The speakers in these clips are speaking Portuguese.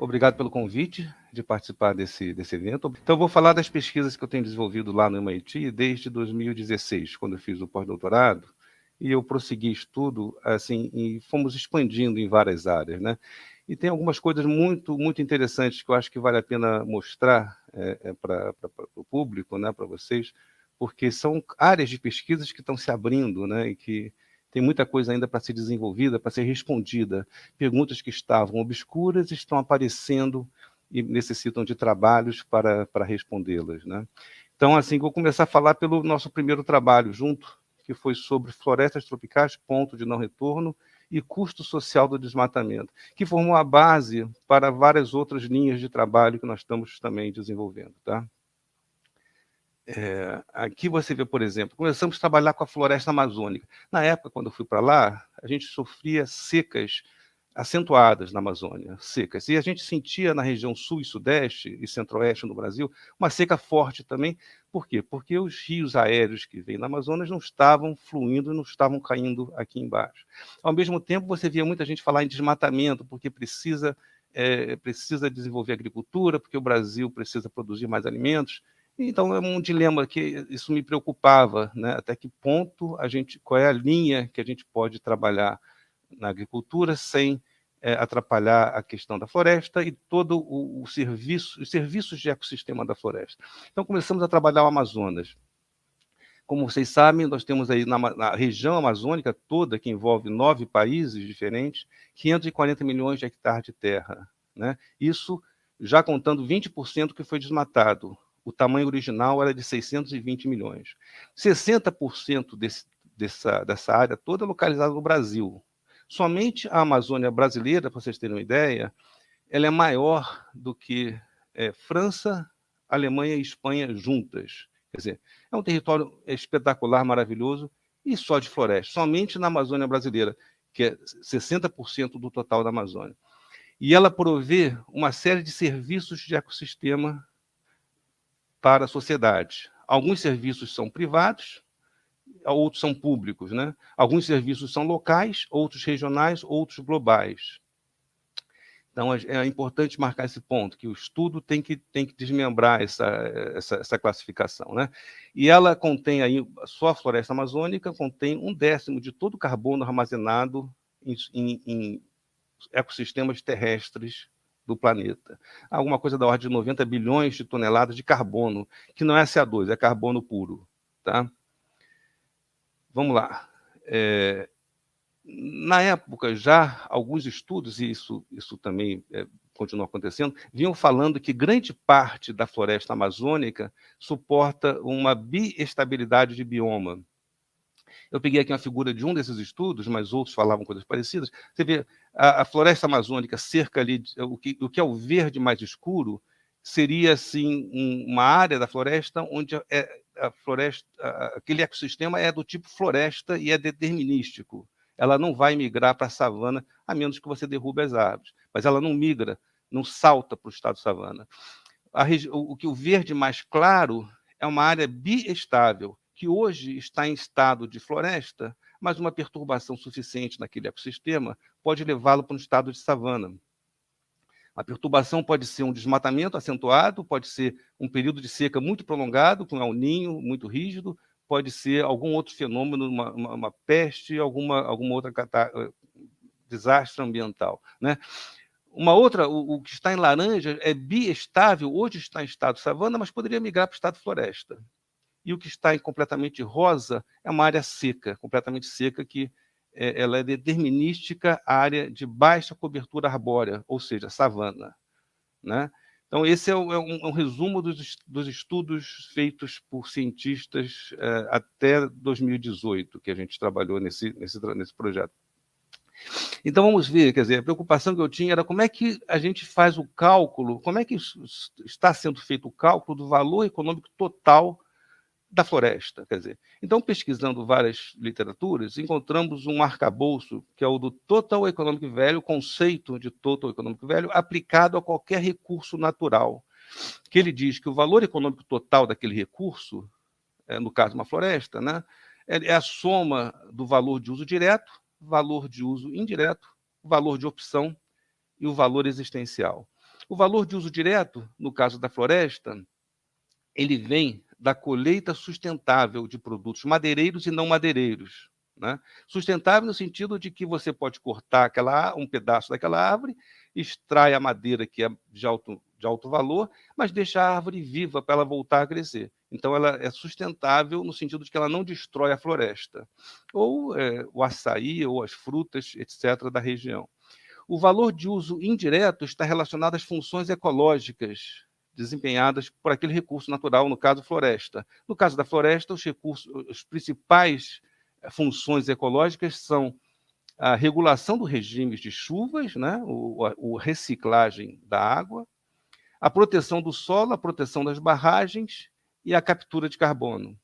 Obrigado pelo convite de participar desse evento. Então, eu vou falar das pesquisas que eu tenho desenvolvido lá no MIT desde 2016, quando eu fiz o pós-doutorado, e eu prossegui estudo, assim, e fomos expandindo em várias áreas, né? E tem algumas coisas muito, muito interessantes que eu acho que vale a pena mostrar para o público, né, para vocês, porque são áreas de pesquisas que estão se abrindo, né, e que tem muita coisa ainda para ser desenvolvida, para ser respondida. Perguntas que estavam obscuras estão aparecendo e necessitam de trabalhos para respondê-las, né? Então, assim, vou começar a falar pelo nosso primeiro trabalho junto, que foi sobre florestas tropicais, ponto de não retorno, e custo social do desmatamento, que formou a base para várias outras linhas de trabalho que nós estamos também desenvolvendo, tá? Aqui você vê, por exemplo, começamos a trabalhar com a floresta amazônica. Na época, quando eu fui para lá, a gente sofria secas acentuadas na Amazônia, secas. E a gente sentia na região sul e sudeste e centro-oeste no Brasil uma seca forte também. Por quê? Porque os rios aéreos que vêm na Amazonas não estavam fluindo, não estavam caindo aqui embaixo. Ao mesmo tempo, você via muita gente falar em desmatamento, porque precisa desenvolver agricultura, porque o Brasil precisa produzir mais alimentos. Então é um dilema que isso me preocupava, né? Até que ponto qual é a linha que a gente pode trabalhar na agricultura sem atrapalhar a questão da floresta e todo os serviços de ecossistema da floresta. Então começamos a trabalhar o Amazonas. Como vocês sabem, nós temos aí na região amazônica toda, que envolve 9 países diferentes, 540 milhões de hectares de terra, né? Isso já contando 20% que foi desmatado. O tamanho original era de 620 milhões. 60% dessa área toda é localizada no Brasil. Somente a Amazônia brasileira, para vocês terem uma ideia, ela é maior do que França, Alemanha e Espanha juntas. Quer dizer, é um território espetacular, maravilhoso, e só de floresta. Somente na Amazônia brasileira, que é 60% do total da Amazônia. E ela provê uma série de serviços de ecossistema para a sociedade. Alguns serviços são privados, outros são públicos, né? Alguns serviços são locais, outros regionais, outros globais. Então, é importante marcar esse ponto, que o estudo tem que desmembrar essa classificação, né? E ela contém aí, só a floresta amazônica contém 1/10 de todo o carbono armazenado em ecossistemas terrestres do planeta. Alguma coisa da ordem de 90 bilhões de toneladas de carbono, que não é CO2, é carbono puro, tá? Vamos lá. Na época, já alguns estudos, e isso também continua acontecendo, vinham falando que grande parte da floresta amazônica suporta uma biestabilidade de bioma. Eu peguei aqui uma figura de um desses estudos, mas outros falavam coisas parecidas. Você vê a floresta amazônica, cerca ali, o que é o verde mais escuro, seria assim uma área da floresta onde a floresta, aquele ecossistema é do tipo floresta e é determinístico. Ela não vai migrar para a savana, a menos que você derrube as árvores. Mas ela não migra, não salta para o estado savana. O verde mais claro é uma área biestável, que hoje está em estado de floresta, mas uma perturbação suficiente naquele ecossistema pode levá-lo para um estado de savana. A perturbação pode ser um desmatamento acentuado, pode ser um período de seca muito prolongado, com El Niño muito rígido, pode ser algum outro fenômeno, uma peste, alguma outra desastre ambiental, né? Uma outra, o que está em laranja é biestável, hoje está em estado savana, mas poderia migrar para o estado floresta. E o que está em completamente rosa é uma área seca, completamente seca, que ela é determinística, área de baixa cobertura arbórea, ou seja, savana, né? Então, esse é um resumo dos estudos feitos por cientistas até 2018, que a gente trabalhou nesse projeto. Então, vamos ver, quer dizer, a preocupação que eu tinha era como é que a gente faz o cálculo, como é que está sendo feito o cálculo do valor econômico total da floresta, quer dizer. Então, pesquisando várias literaturas, encontramos um arcabouço, que é o do Total Economic Value, o conceito de Total Economic Value aplicado a qualquer recurso natural, que ele diz que o valor econômico total daquele recurso, no caso uma floresta, né, é a soma do valor de uso direto, valor de uso indireto, valor de opção e o valor existencial. O valor de uso direto, no caso da floresta, ele vem da colheita sustentável de produtos madeireiros e não madeireiros, né? Sustentável no sentido de que você pode cortar um pedaço daquela árvore, extrai a madeira que é de alto valor, mas deixa a árvore viva para ela voltar a crescer. Então, ela é sustentável no sentido de que ela não destrói a floresta. Ou o açaí, ou as frutas, etc., da região. O valor de uso indireto está relacionado às funções ecológicas desempenhadas por aquele recurso natural, no caso, floresta. No caso da floresta, as principais funções ecológicas são a regulação do regime de chuvas, né? a reciclagem da água, a proteção do solo, a proteção das barragens e a captura de carbono.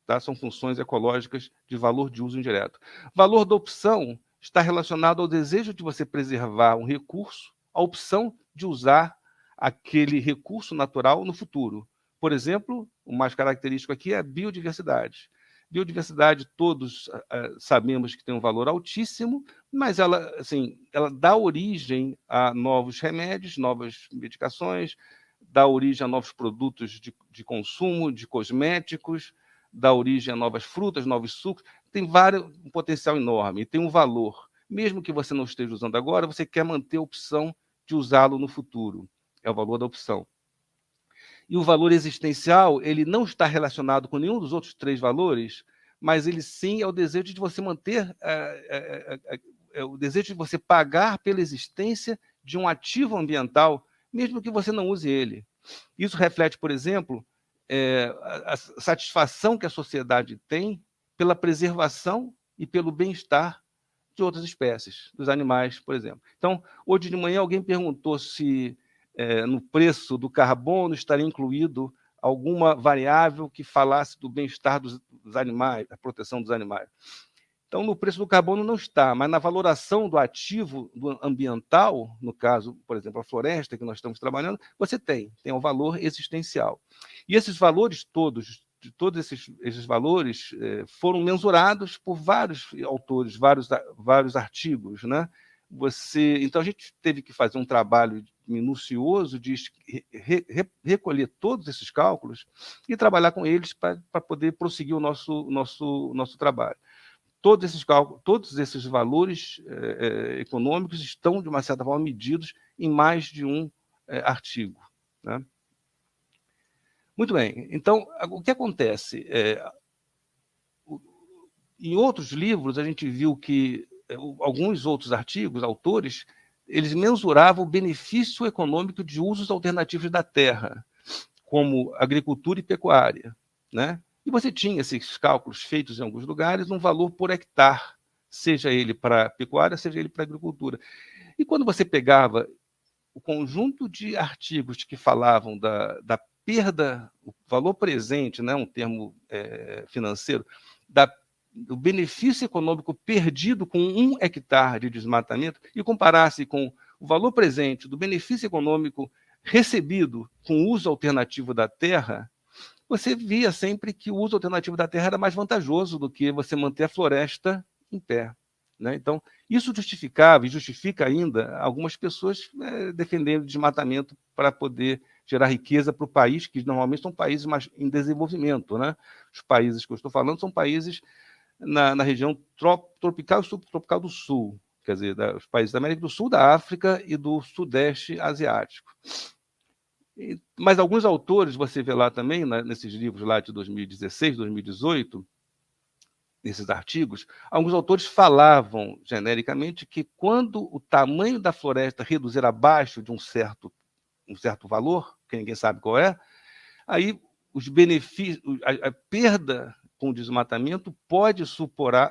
Tá? São funções ecológicas de valor de uso indireto. Valor da opção está relacionado ao desejo de você preservar um recurso, a opção de usar aquele recurso natural no futuro. Por exemplo, o mais característico aqui é a biodiversidade. Biodiversidade, todos sabemos que tem um valor altíssimo, mas ela dá origem a novos remédios, novas medicações, dá origem a novos produtos de consumo, de cosméticos, dá origem a novas frutas, novos sucos, tem um potencial enorme, e tem um valor. Mesmo que você não esteja usando agora, você quer manter a opção de usá-lo no futuro. É o valor da opção. E o valor existencial, ele não está relacionado com nenhum dos outros 3 valores, mas ele sim é o desejo de você manter, o desejo de você pagar pela existência de um ativo ambiental, mesmo que você não use ele. Isso reflete, por exemplo, a satisfação que a sociedade tem pela preservação e pelo bem-estar de outras espécies, dos animais, por exemplo. Então, hoje de manhã alguém perguntou se no preço do carbono estaria incluído alguma variável que falasse do bem-estar dos animais, da proteção dos animais. Então, no preço do carbono não está, mas na valoração do ativo do ambiental, no caso, por exemplo, a floresta que nós estamos trabalhando, você tem um valor existencial. E esses valores todos esses valores foram mensurados por vários autores, vários artigos, né? Então, a gente teve que fazer um trabalho minucioso de recolher todos esses cálculos e trabalhar com eles para poder prosseguir o nosso trabalho. Todos esses valores econômicos estão, de uma certa forma, medidos em mais de um artigo, né? Muito bem. Então, o que acontece? Em outros livros, a gente viu que alguns outros artigos, autores, eles mensuravam o benefício econômico de usos alternativos da terra, como agricultura e pecuária, né? E você tinha esses cálculos feitos em alguns lugares, um valor por hectare, seja ele para pecuária, seja ele para agricultura. E quando você pegava o conjunto de artigos que falavam da perda, o valor presente, né, um termo financeiro, do benefício econômico perdido com 1 hectare de desmatamento, e comparasse com o valor presente do benefício econômico recebido com o uso alternativo da terra, você via sempre que o uso alternativo da terra era mais vantajoso do que você manter a floresta em pé, né? Então, isso justificava e justifica ainda algumas pessoas defendendo desmatamento para poder gerar riqueza para o país, que normalmente são países mais em desenvolvimento, né? Os países que eu estou falando são países na região tropical e subtropical do Sul, quer dizer, os países da América do Sul, da África e do Sudeste Asiático. Mas alguns autores, você vê lá também, nesses livros lá de 2016, 2018, nesses artigos, alguns autores falavam genericamente que quando o tamanho da floresta reduzir abaixo de um certo valor, que ninguém sabe qual é, aí os benefícios, a perda com o desmatamento pode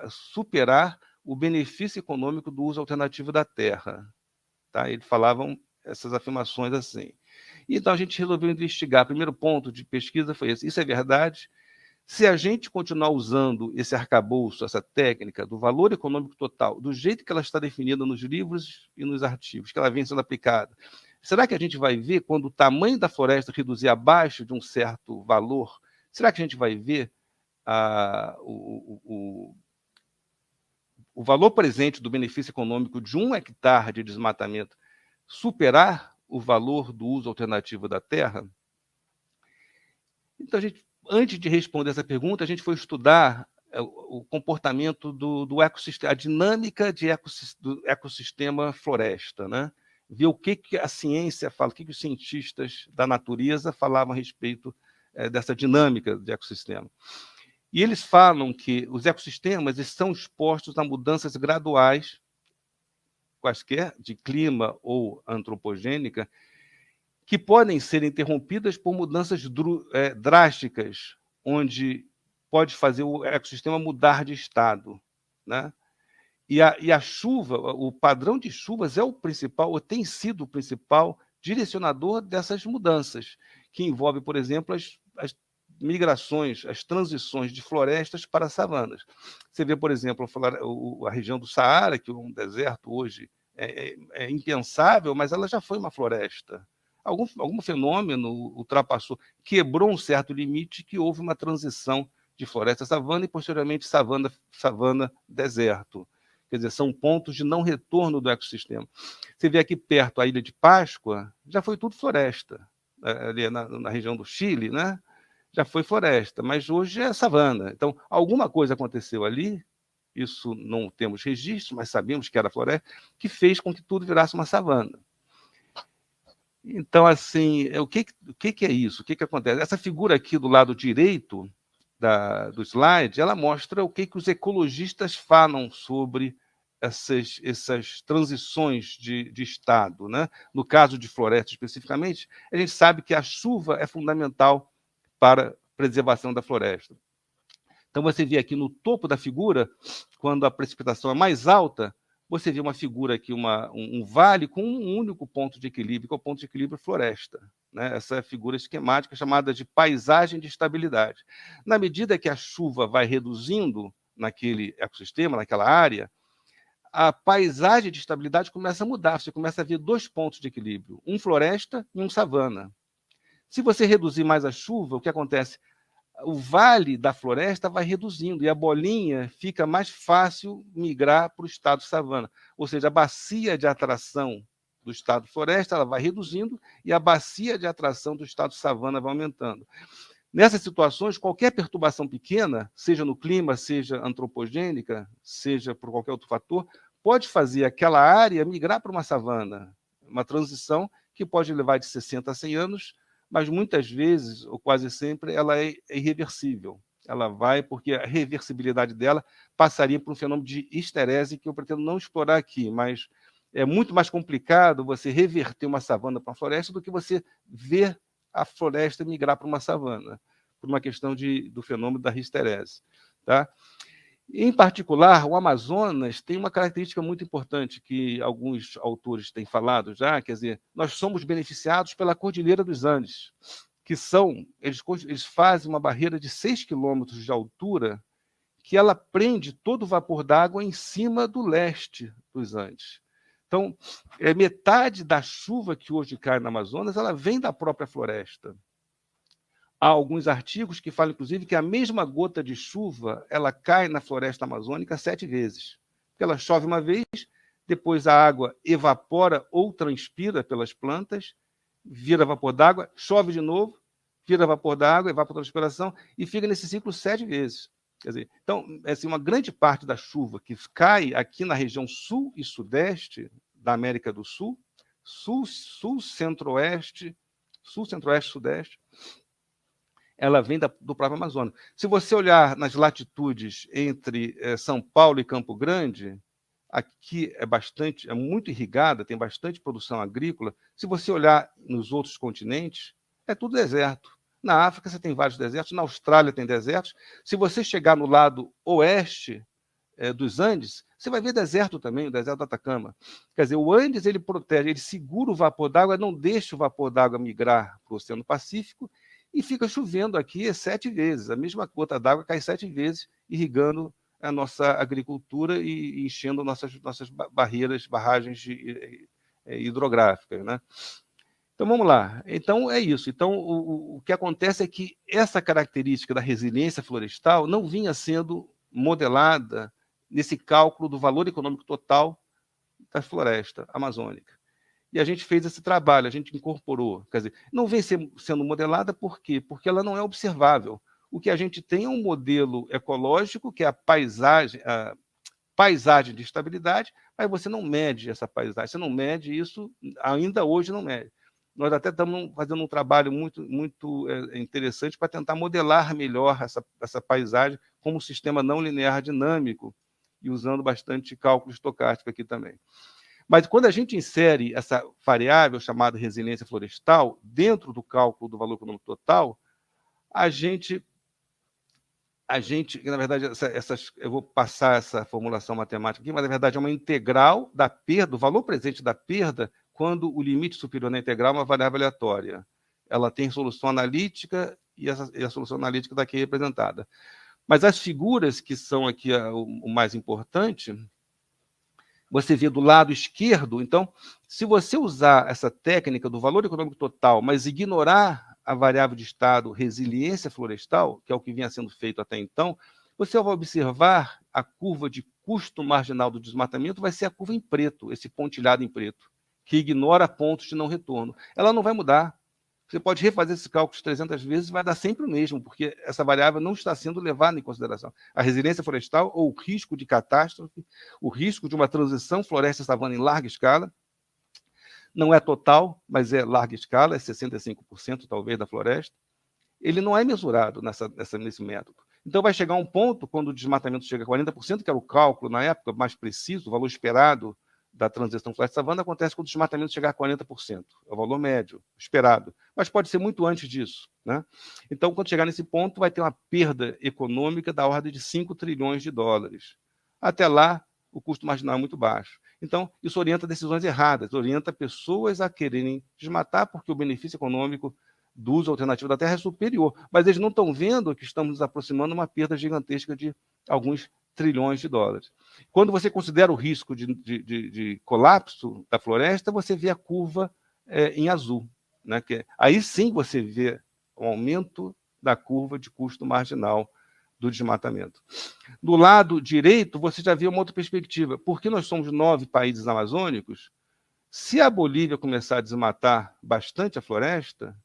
superar o benefício econômico do uso alternativo da terra. Tá? Eles falavam essas afirmações assim. Então, a gente resolveu investigar. O primeiro ponto de pesquisa foi esse. Isso é verdade? Se a gente continuar usando esse arcabouço, essa técnica do valor econômico total, do jeito que ela está definida nos livros e nos artigos, que ela vem sendo aplicada, será que a gente vai ver, quando o tamanho da floresta reduzir abaixo de um certo valor, será que a gente vai ver o valor presente do benefício econômico de 1 hectare de desmatamento superar o valor do uso alternativo da terra? Então, antes de responder essa pergunta, a gente foi estudar o comportamento do ecossistema, a dinâmica do ecossistema floresta, né? Ver o que a ciência fala, o que os cientistas da natureza falavam a respeito dessa dinâmica do ecossistema. E eles falam que os ecossistemas estão expostos a mudanças graduais, quaisquer, de clima ou antropogênica, que podem ser interrompidas por mudanças drásticas, onde pode fazer o ecossistema mudar de estado, né? E a chuva, o padrão de chuvas é o principal, ou tem sido o principal direcionador dessas mudanças, que envolve, por exemplo, as migrações, as transições de florestas para savanas. Você vê, por exemplo, a região do Saara, que é um deserto hoje é impensável, mas ela já foi uma floresta. Algum fenômeno ultrapassou, quebrou um certo limite, que houve uma transição de floresta-savana e, posteriormente, savana-deserto. Quer dizer, são pontos de não retorno do ecossistema. Você vê aqui perto a Ilha de Páscoa, já foi tudo floresta, ali na região do Chile, né? Já foi floresta, mas hoje é savana. Então, alguma coisa aconteceu ali, isso não temos registro, mas sabemos que era floresta, que fez com que tudo virasse uma savana. Então, assim, o que é isso? O que acontece? Essa figura aqui do lado direito do slide, ela mostra o que os ecologistas falam sobre essas transições de estado, né? No caso de floresta, especificamente, a gente sabe que a chuva é fundamental para a preservação da floresta. Então, você vê aqui no topo da figura, quando a precipitação é mais alta, você vê uma figura aqui, um vale com um único ponto de equilíbrio, que é o ponto de equilíbrio floresta, né? Essa figura esquemática chamada de paisagem de estabilidade. Na medida que a chuva vai reduzindo naquele ecossistema, naquela área, a paisagem de estabilidade começa a mudar. Você começa a ver dois pontos de equilíbrio, um floresta e um savana. Se você reduzir mais a chuva, o que acontece? O vale da floresta vai reduzindo e a bolinha fica mais fácil migrar para o estado savana. Ou seja, a bacia de atração do estado floresta ela vai reduzindo e a bacia de atração do estado savana vai aumentando. Nessas situações, qualquer perturbação pequena, seja no clima, seja antropogênica, seja por qualquer outro fator, pode fazer aquela área migrar para uma savana, uma transição que pode levar de 60 a 100 anos, mas muitas vezes, ou quase sempre, ela é irreversível. Ela vai, porque a reversibilidade dela passaria por um fenômeno de histerese, que eu pretendo não explorar aqui, mas é muito mais complicado você reverter uma savana para uma floresta do que você ver a floresta migrar para uma savana, por uma questão do fenômeno da histerese. Tá? Em particular, o Amazonas tem uma característica muito importante que alguns autores têm falado já, quer dizer, nós somos beneficiados pela Cordilheira dos Andes, que eles fazem uma barreira de 6 quilômetros de altura que ela prende todo o vapor d'água em cima do leste dos Andes. Então, metade da chuva que hoje cai no Amazonas, ela vem da própria floresta. Há alguns artigos que falam, inclusive, que a mesma gota de chuva ela cai na floresta amazônica 7 vezes. Porque ela chove uma vez, depois a água evapora ou transpira pelas plantas, vira vapor d'água, chove de novo, vira vapor d'água, evapotranspiração, e fica nesse ciclo 7 vezes. Quer dizer, então, assim, uma grande parte da chuva que cai aqui na região sul e sudeste da América do Sul, centro-oeste, sudeste, ela vem do próprio Amazonas. Se você olhar nas latitudes entre São Paulo e Campo Grande, aqui é muito irrigada, tem bastante produção agrícola. Se você olhar nos outros continentes, é tudo deserto. Na África você tem vários desertos, na Austrália tem desertos. Se você chegar no lado oeste dos Andes, você vai ver deserto também, o deserto do Atacama. Quer dizer, o Andes ele protege, ele segura o vapor d'água, não deixa o vapor d'água migrar para o Oceano Pacífico, e fica chovendo aqui 7 vezes. A mesma gota d'água cai 7 vezes, irrigando a nossa agricultura e enchendo nossas barragens hidrográficas, né? Então, vamos lá. Então, é isso. Então, o que acontece é que essa característica da resiliência florestal não vinha sendo modelada nesse cálculo do valor econômico total da floresta amazônica. E a gente fez esse trabalho, a gente incorporou. Quer dizer, não vem sendo modelada por quê? Porque ela não é observável. O que a gente tem é um modelo ecológico, que é a paisagem de estabilidade, mas você não mede essa paisagem, você não mede isso, ainda hoje não mede. Nós até estamos fazendo um trabalho muito interessante para tentar modelar melhor essa paisagem como um sistema não linear dinâmico e usando bastante cálculo estocástico aqui também. Mas quando a gente insere essa variável chamada resiliência florestal dentro do cálculo do valor econômico total, a gente, na verdade, eu vou passar essa formulação matemática aqui, mas na verdade é uma integral da perda, o valor presente da perda, quando o limite superior na integral é uma variável aleatória. Ela tem solução analítica e a solução analítica daqui é representada. Mas as figuras que são aqui o mais importante, você vê do lado esquerdo. Então, se você usar essa técnica do valor econômico total, mas ignorar a variável de estado resiliência florestal, que é o que vinha sendo feito até então, você vai observar a curva de custo marginal do desmatamento vai ser a curva em preto, esse pontilhado em preto, que ignora pontos de não retorno. Ela não vai mudar. Você pode refazer esse cálculo 300 vezes, vai dar sempre o mesmo, porque essa variável não está sendo levada em consideração. A resiliência florestal, ou o risco de catástrofe, o risco de uma transição floresta-savana em larga escala, não é total, mas é larga escala, é 65% talvez da floresta, ele não é mesurado nesse método. Então vai chegar um ponto, quando o desmatamento chega a 40%, que era o cálculo na época mais preciso, o valor esperado da transição floresta-savana, acontece quando o desmatamento chegar a 40%. É o valor médio, esperado. Mas pode ser muito antes disso. Né? Então, quando chegar nesse ponto, vai ter uma perda econômica da ordem de 5 trilhões de dólares. Até lá, o custo marginal é muito baixo. Então, isso orienta decisões erradas, orienta pessoas a quererem desmatar, porque o benefício econômico do uso alternativo da terra é superior. Mas eles não estão vendo que estamos nos aproximando de uma perda gigantesca de alguns trilhões de dólares. Quando você considera o risco de colapso da floresta, você vê a curva em azul. Né? Aí sim você vê o aumento da curva de custo marginal do desmatamento. Do lado direito, você já vê uma outra perspectiva. Porque nós somos 9 países amazônicos, se a Bolívia começar a desmatar bastante a floresta,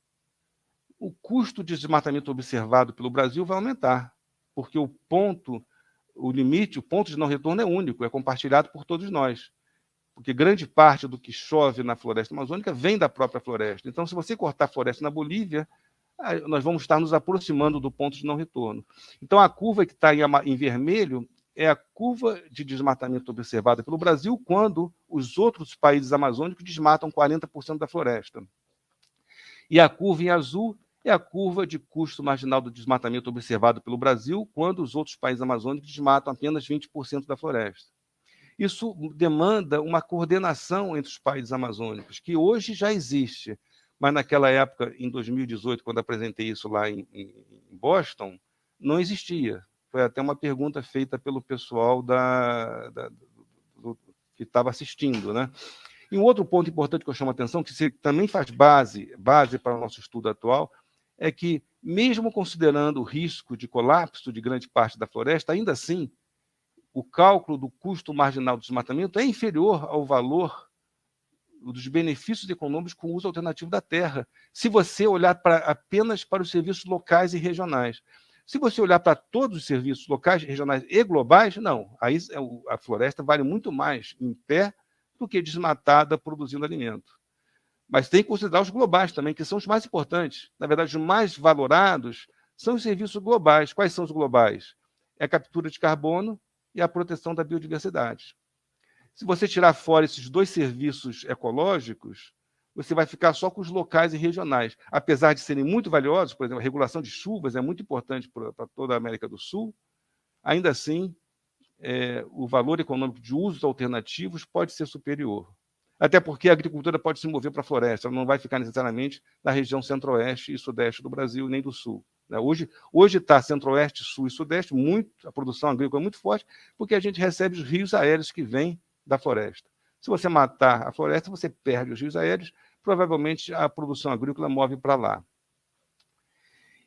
o custo de desmatamento observado pelo Brasil vai aumentar, porque o limite, o ponto de não retorno é único, é compartilhado por todos nós. Porque grande parte do que chove na floresta amazônica vem da própria floresta. Então, se você cortar a floresta na Bolívia, nós vamos estar nos aproximando do ponto de não retorno. Então, a curva que está em vermelho é a curva de desmatamento observada pelo Brasil quando os outros países amazônicos desmatam 40% da floresta. E a curva em azul é a curva de custo marginal do desmatamento observado pelo Brasil quando os outros países amazônicos desmatam apenas 20% da floresta. Isso demanda uma coordenação entre os países amazônicos, que hoje já existe, mas naquela época, em 2018, quando apresentei isso lá em Boston, não existia. Foi até uma pergunta feita pelo pessoal que estava assistindo. Né? E um outro ponto importante que eu chamo a atenção, que também faz base para o nosso estudo atual, é que, mesmo considerando o risco de colapso de grande parte da floresta, ainda assim, o cálculo do custo marginal do desmatamento é inferior ao valor dos benefícios econômicos com o uso alternativo da terra, se você olhar apenas para os serviços locais e regionais. Se você olhar para todos os serviços locais, regionais e globais, não. Aí a floresta vale muito mais em pé do que desmatada produzindo alimento. Mas tem que considerar os globais também, que são os mais importantes. Na verdade, os mais valorados são os serviços globais. Quais são os globais? É a captura de carbono e a proteção da biodiversidade. Se você tirar fora esses dois serviços ecológicos, você vai ficar só com os locais e regionais. Apesar de serem muito valiosos, por exemplo, a regulação de chuvas é muito importante para toda a América do Sul, ainda assim, o valor econômico de usos alternativos pode ser superior. Até porque a agricultura pode se mover para a floresta, ela não vai ficar necessariamente na região centro-oeste e sudeste do Brasil, nem do sul. Hoje está centro-oeste, sul e sudeste, a produção agrícola é muito forte, porque a gente recebe os rios aéreos que vêm da floresta. Se você matar a floresta, você perde os rios aéreos, provavelmente a produção agrícola move para lá.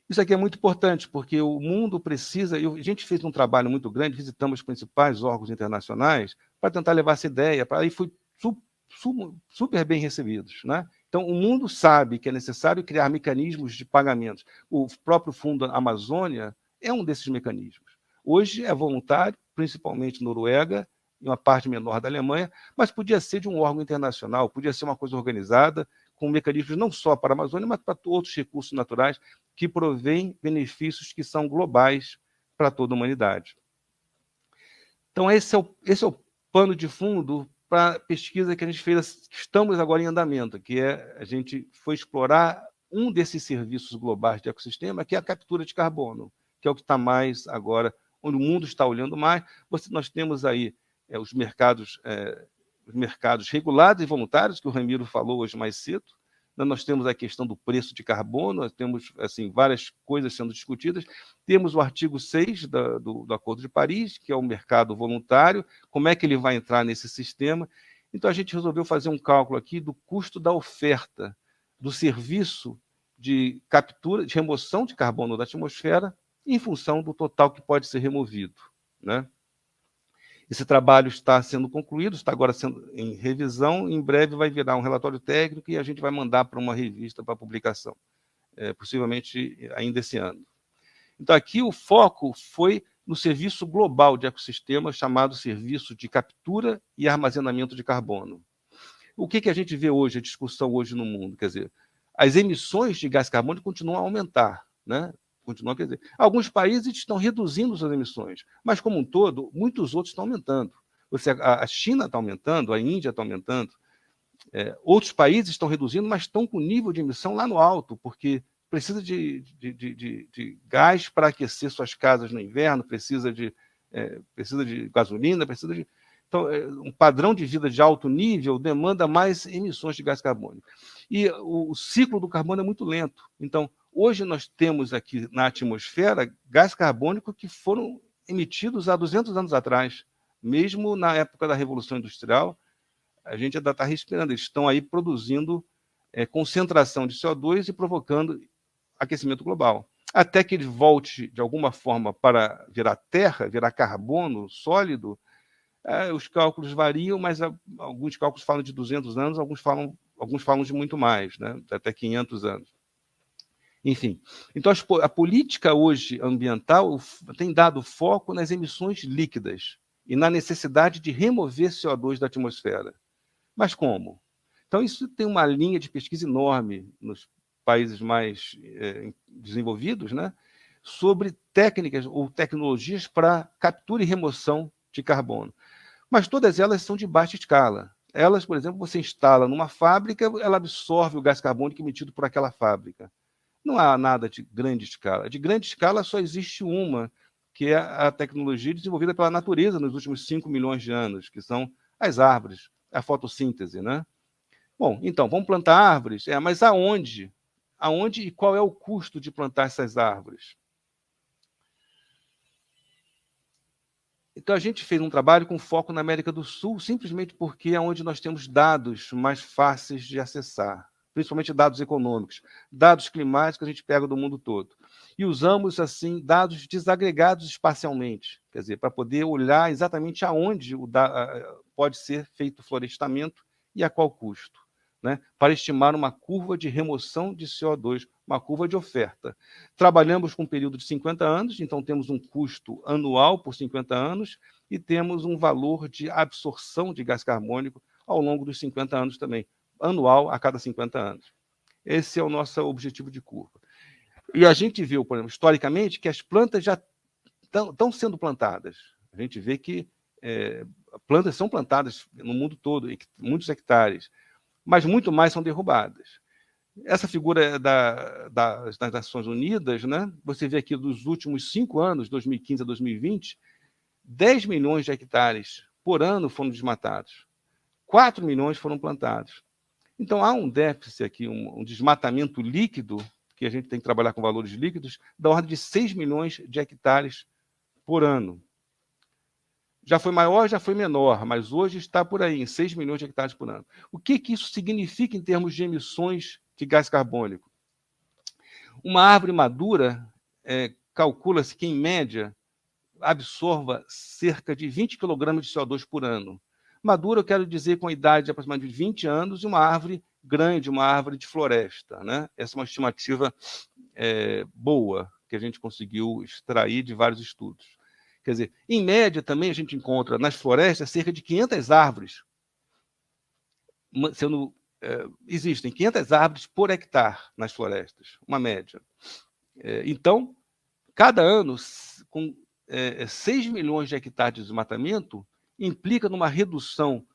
Isso aqui é muito importante, porque o mundo precisa... A gente fez um trabalho muito grande, visitamos os principais órgãos internacionais para tentar levar essa ideia, e fui super bem recebidos, né? Então, o mundo sabe que é necessário criar mecanismos de pagamentos. O próprio Fundo Amazônia é um desses mecanismos. Hoje é voluntário, principalmente Noruega, e uma parte menor da Alemanha, mas podia ser de um órgão internacional, podia ser uma coisa organizada, com mecanismos não só para a Amazônia, mas para outros recursos naturais que provêm benefícios que são globais para toda a humanidade. Então, esse é o pano de fundo para a pesquisa que a gente fez, que estamos agora em andamento, que é a gente foi explorar um desses serviços globais de ecossistema, que é a captura de carbono, que é o que está mais agora, onde o mundo está olhando mais. Nós temos aí os mercados regulados e voluntários, que o Ramiro falou hoje mais cedo. Nós temos a questão do preço de carbono, nós temos assim, várias coisas sendo discutidas. Temos o artigo 6 do Acordo de Paris, que é o mercado voluntário, como é que ele vai entrar nesse sistema. Então, a gente resolveu fazer um cálculo aqui do custo da oferta do serviço de captura, de remoção de carbono da atmosfera, em função do total que pode ser removido, né? Esse trabalho está sendo concluído, está agora sendo em revisão, em breve vai virar um relatório técnico e a gente vai mandar para uma revista para publicação, possivelmente ainda esse ano. Então, aqui o foco foi no serviço global de ecossistema, chamado Serviço de Captura e Armazenamento de Carbono. O que a gente vê hoje, a discussão hoje no mundo? Quer dizer, as emissões de gás carbônico continuam a aumentar, né? Quer dizer, alguns países estão reduzindo suas emissões, mas, como um todo, muitos outros estão aumentando. Ou seja, a China está aumentando, a Índia está aumentando, outros países estão reduzindo, mas estão com nível de emissão lá no alto, porque precisa de gás para aquecer suas casas no inverno, precisa de gasolina, Então, um padrão de vida de alto nível demanda mais emissões de gás carbônico. E o ciclo do carbono é muito lento. Então, hoje nós temos aqui na atmosfera gás carbônico que foram emitidos há 200 anos atrás. Mesmo na época da Revolução Industrial, a gente ainda está respirando. Eles estão aí produzindo concentração de CO2 e provocando aquecimento global. Até que ele volte, de alguma forma, para virar terra, virar carbono sólido, os cálculos variam, mas alguns cálculos falam de 200 anos, alguns falam de muito mais, né? Até 500 anos. Enfim, então a política hoje ambiental tem dado foco nas emissões líquidas e na necessidade de remover CO2 da atmosfera. Mas como? Então, isso tem uma linha de pesquisa enorme nos países mais desenvolvidos, né, sobre técnicas ou tecnologias para captura e remoção de carbono. Mas todas elas são de baixa escala. Elas, por exemplo, você instala numa fábrica, ela absorve o gás carbônico emitido por aquela fábrica. Não há nada de grande escala. De grande escala só existe uma, que é a tecnologia desenvolvida pela natureza nos últimos 5 milhões de anos, que são as árvores, a fotossíntese, né? Bom, então, vamos plantar árvores? Mas aonde? Aonde e qual é o custo de plantar essas árvores? Então, a gente fez um trabalho com foco na América do Sul, simplesmente porque é onde nós temos dados mais fáceis de acessar, principalmente dados econômicos, dados climáticos a gente pega do mundo todo. E usamos, assim, dados desagregados espacialmente, quer dizer, para poder olhar exatamente aonde pode ser feito o florestamento e a qual custo, né? Para estimar uma curva de remoção de CO2, uma curva de oferta. Trabalhamos com um período de 50 anos, então temos um custo anual por 50 anos e temos um valor de absorção de gás carbônico ao longo dos 50 anos também, anual a cada 50 anos. Esse é o nosso objetivo de curva. E a gente viu, por exemplo, historicamente, que as plantas já estão sendo plantadas. A gente vê que plantas são plantadas no mundo todo, muitos hectares, mas muito mais são derrubadas. Essa figura das Nações Unidas, né? Você vê aqui dos últimos 5 anos, 2015 a 2020, 10 milhões de hectares por ano foram desmatados, 4 milhões foram plantados. Então, há um déficit aqui, um desmatamento líquido, que a gente tem que trabalhar com valores líquidos, da ordem de 6 milhões de hectares por ano. Já foi maior, já foi menor, mas hoje está por aí, em 6 milhões de hectares por ano. O que isso significa em termos de emissões de gás carbônico? Uma árvore madura, calcula-se que, em média, absorva cerca de 20 kg de CO2 por ano. Madura, eu quero dizer com a idade de aproximadamente 20 anos, e uma árvore grande, uma árvore de floresta, né? Essa é uma estimativa boa que a gente conseguiu extrair de vários estudos. Quer dizer, em média também a gente encontra nas florestas cerca de 500 árvores, existem 500 árvores por hectare nas florestas, uma média. Então, cada ano, com 6 milhões de hectares de desmatamento, implica numa redução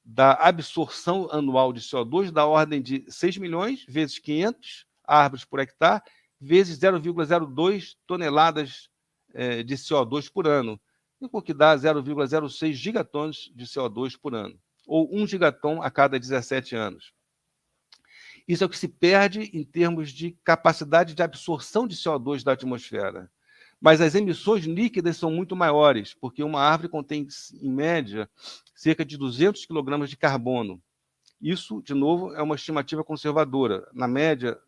da absorção anual de CO2 da ordem de 6 milhões vezes 500 árvores por hectare, vezes 0,02 toneladas de CO2 por ano, o que dá 0,06 gigatons de CO2 por ano, ou 1 gigaton a cada 17 anos. Isso é o que se perde em termos de capacidade de absorção de CO2 da atmosfera. Mas as emissões líquidas são muito maiores, porque uma árvore contém, em média, cerca de 200 kg de carbono. Isso, de novo, é uma estimativa conservadora. Na média,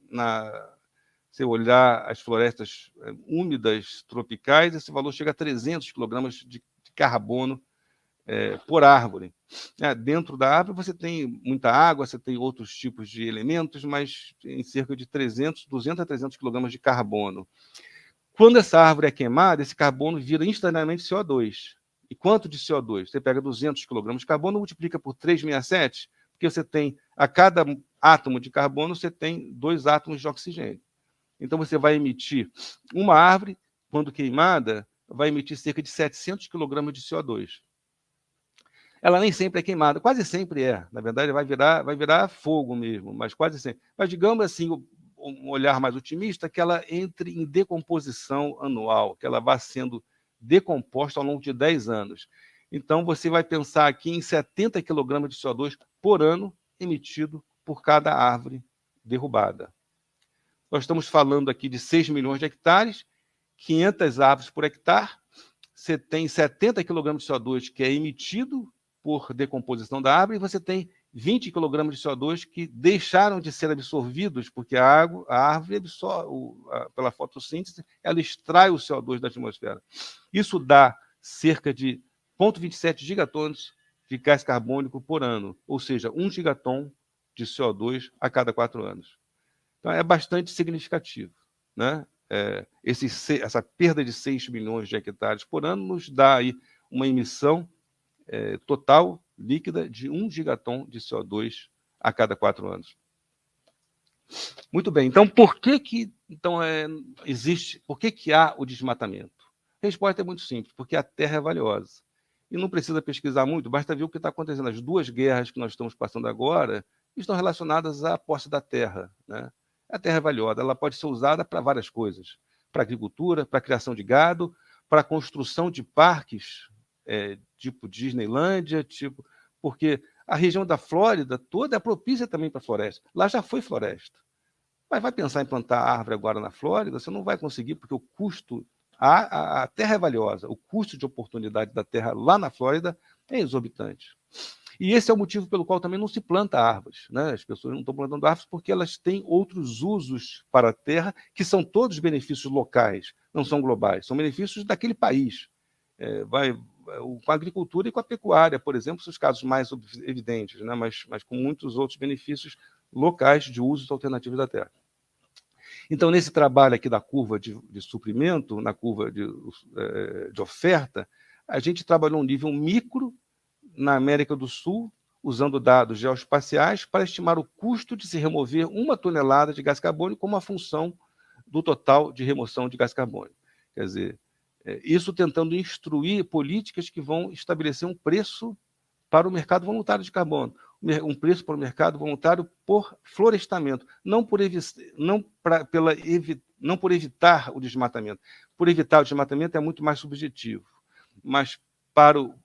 se olhar as florestas úmidas tropicais, esse valor chega a 300 kg de carbono por árvore. Dentro da árvore você tem muita água, você tem outros tipos de elementos, mas em cerca de 200 a 300 kg de carbono. Quando essa árvore é queimada, esse carbono vira instantaneamente CO2. E quanto de CO2? Você pega 200 kg de carbono, multiplica por 367, porque você tem, a cada átomo de carbono, você tem 2 átomos de oxigênio. Então, você vai emitir, uma árvore, quando queimada, vai emitir cerca de 700 kg de CO2. Ela nem sempre é queimada, quase sempre é. Na verdade, vai virar fogo mesmo, mas quase sempre. Mas, digamos assim, um olhar mais otimista, que ela entre em decomposição anual, que ela vá sendo decomposta ao longo de 10 anos. Então, você vai pensar aqui em 70 kg de CO2 por ano emitido por cada árvore derrubada. Nós estamos falando aqui de 6 milhões de hectares, 500 árvores por hectare, você tem 70 kg de CO2 que é emitido por decomposição da árvore, e você tem 20 kg de CO2 que deixaram de ser absorvidos, porque a árvore absorve, pela fotossíntese, ela extrai o CO2 da atmosfera. Isso dá cerca de 0,27 gigatons de gás carbônico por ano, ou seja, 1 gigaton de CO2 a cada 4 anos. Então, é bastante significativo, né? Essa perda de 6 milhões de hectares por ano nos dá aí uma emissão total líquida de 1 gigaton de CO2 a cada 4 anos. Muito bem, então por que há o desmatamento? A resposta é muito simples, porque a terra é valiosa. E não precisa pesquisar muito, basta ver o que está acontecendo. As 2 guerras que nós estamos passando agora estão relacionadas à posse da terra, né? A terra é valiosa, ela pode ser usada para várias coisas, para agricultura, para a criação de gado, para a construção de parques, tipo Disneylândia, porque a região da Flórida toda é propícia também para floresta. Lá já foi floresta. Mas vai pensar em plantar árvore agora na Flórida, você não vai conseguir, porque o custo, a terra é valiosa, o custo de oportunidade da terra lá na Flórida é exorbitante. E esse é o motivo pelo qual também não se planta árvores, né? As pessoas não estão plantando árvores porque elas têm outros usos para a terra, que são todos benefícios locais, não são globais, são benefícios daquele país. Com a agricultura e com a pecuária, por exemplo, são os casos mais evidentes, né? mas com muitos outros benefícios locais de usos alternativos da terra. Então, nesse trabalho aqui da curva de suprimento, na curva de oferta, a gente trabalhou um nível micro na América do Sul, usando dados geoespaciais para estimar o custo de se remover 1 tonelada de gás carbônico como a função do total de remoção de gás carbônico. Quer dizer, isso tentando instruir políticas que vão estabelecer um preço para o mercado voluntário de carbono, um preço para o mercado voluntário por florestamento, não por evitar o desmatamento. Por evitar o desmatamento é muito mais subjetivo, mas para o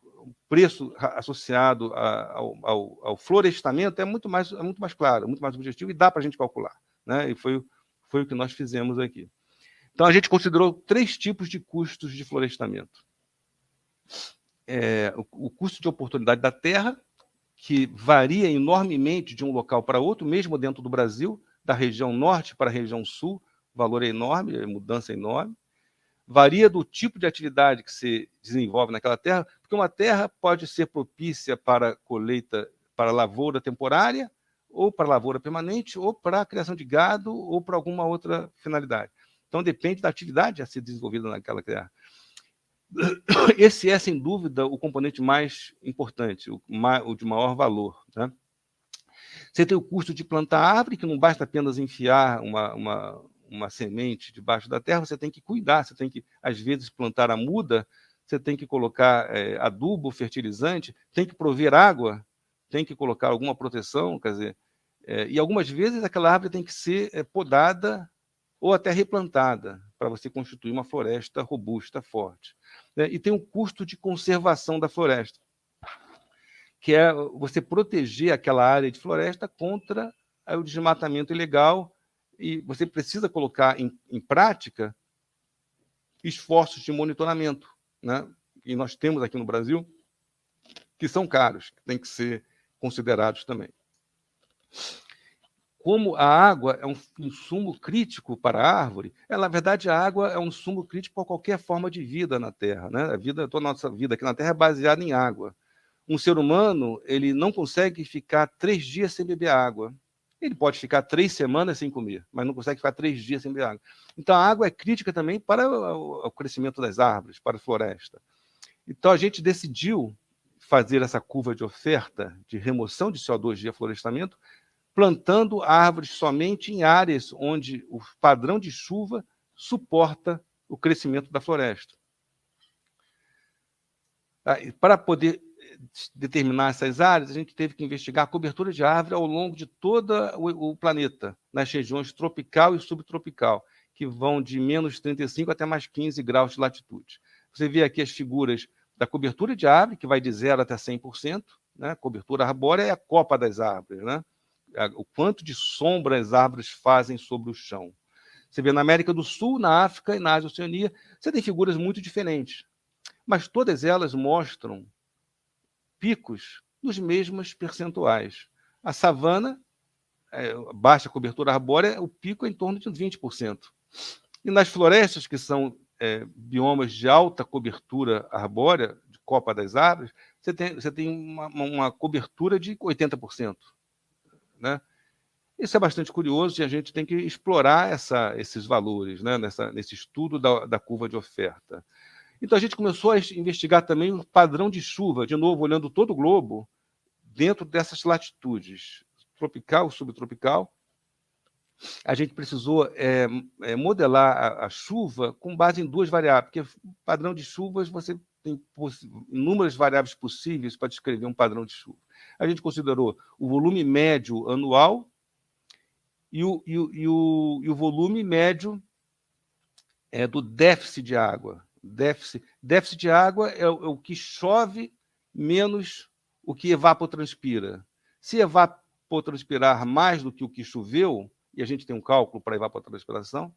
preço associado ao florestamento é muito mais claro, muito mais objetivo, e dá para a gente calcular, né? E foi o que nós fizemos aqui. Então, a gente considerou 3 tipos de custos de florestamento. O custo de oportunidade da terra, que varia enormemente de um local para outro, mesmo dentro do Brasil, da região norte para a região sul, o valor é enorme, a mudança é enorme. varia do tipo de atividade que se desenvolve naquela terra, porque uma terra pode ser propícia para colheita, para lavoura temporária, ou para lavoura permanente, ou para a criação de gado, ou para alguma outra finalidade. Então, depende da atividade a ser desenvolvida naquela terra. Esse é, sem dúvida, o componente mais importante, o de maior valor, né? Você tem o custo de plantar árvore, que não basta apenas enfiar uma semente debaixo da terra, você tem que cuidar, você tem que, às vezes, plantar a muda, você tem que colocar adubo, fertilizante, tem que prover água, tem que colocar alguma proteção, quer dizer, e algumas vezes aquela árvore tem que ser podada ou até replantada, para você constituir uma floresta robusta, forte, né? E tem o custo de conservação da floresta, que é você proteger aquela área de floresta contra o desmatamento ilegal, e você precisa colocar em prática esforços de monitoramento, né? E nós temos aqui no Brasil, que são caros, que têm que ser considerados também. Como a água é um insumo crítico para a árvore, na verdade, a água é um insumo crítico para qualquer forma de vida na Terra, né? Toda a nossa vida aqui na Terra é baseada em água. Um ser humano, ele não consegue ficar 3 dias sem beber água. Ele pode ficar 3 semanas sem comer, mas não consegue ficar 3 dias sem beber água. Então, a água é crítica também para o crescimento das árvores, para a floresta. Então, a gente decidiu fazer essa curva de oferta de remoção de CO2 de aflorestamento, plantando árvores somente em áreas onde o padrão de chuva suporta o crescimento da floresta. Para poder determinar essas áreas, a gente teve que investigar a cobertura de árvore ao longo de todo o planeta, nas regiões tropical e subtropical, que vão de menos 35 até mais 15 graus de latitude. Você vê aqui as figuras da cobertura de árvore, que vai de 0 até 100%, né? A cobertura arbórea é a copa das árvores, né? O quanto de sombra as árvores fazem sobre o chão. Você vê na América do Sul, na África e na Ásia e Oceania, você tem figuras muito diferentes, mas todas elas mostram picos nos mesmos percentuais. A savana, baixa cobertura arbórea, o pico é em torno de 20%. E nas florestas, que são biomas de alta cobertura arbórea, de copa das árvores, você tem uma cobertura de 80%. Né? Isso é bastante curioso e a gente tem que explorar esses valores, né? Nesse estudo da curva de oferta. Então, a gente começou a investigar também o padrão de chuva, de novo, olhando todo o globo, dentro dessas latitudes, tropical, subtropical. A gente precisou modelar a chuva com base em 2 variáveis, porque padrão de chuvas você tem inúmeras variáveis possíveis para descrever um padrão de chuva. A gente considerou o volume médio anual e o volume médio do déficit de água. Déficit de água é o que chove menos o que evapotranspira. Se evapotranspirar mais do que o que choveu, e a gente tem um cálculo para evapotranspiração,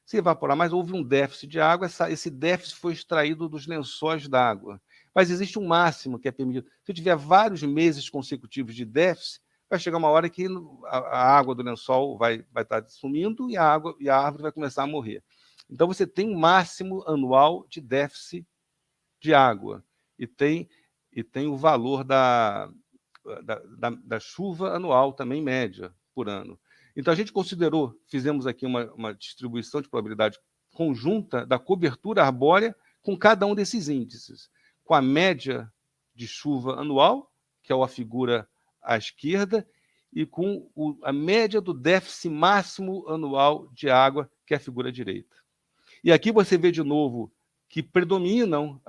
se evaporar mais, houve um déficit de água, esse déficit foi extraído dos lençóis d'água. Mas existe um máximo que é permitido. Se eu tiver vários meses consecutivos de déficit, vai chegar uma hora que a água do lençol vai estar sumindo e a árvore vai começar a morrer. Então, você tem um máximo anual de déficit de água e tem o valor da chuva anual também média por ano. Então, a gente considerou, fizemos aqui uma distribuição de probabilidade conjunta da cobertura arbórea com cada um desses índices, com a média de chuva anual, que é a figura à esquerda, e com a média do déficit máximo anual de água, que é a figura à direita. E aqui você vê de novo que predominam,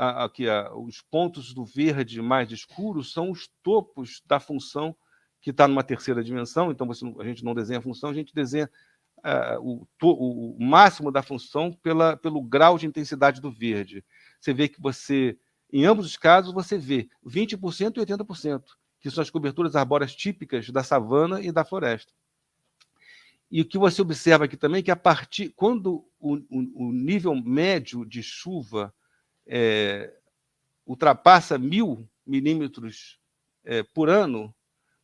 os pontos do verde mais escuro são os topos da função que está numa terceira dimensão, então a gente não desenha a função, a gente desenha o máximo da função pelo grau de intensidade do verde. Você vê que em ambos os casos, você vê 20% e 80%, que são as coberturas arbóreas típicas da savana e da floresta. E o que você observa aqui também é que quando o nível médio de chuva ultrapassa 1.000 milímetros por ano,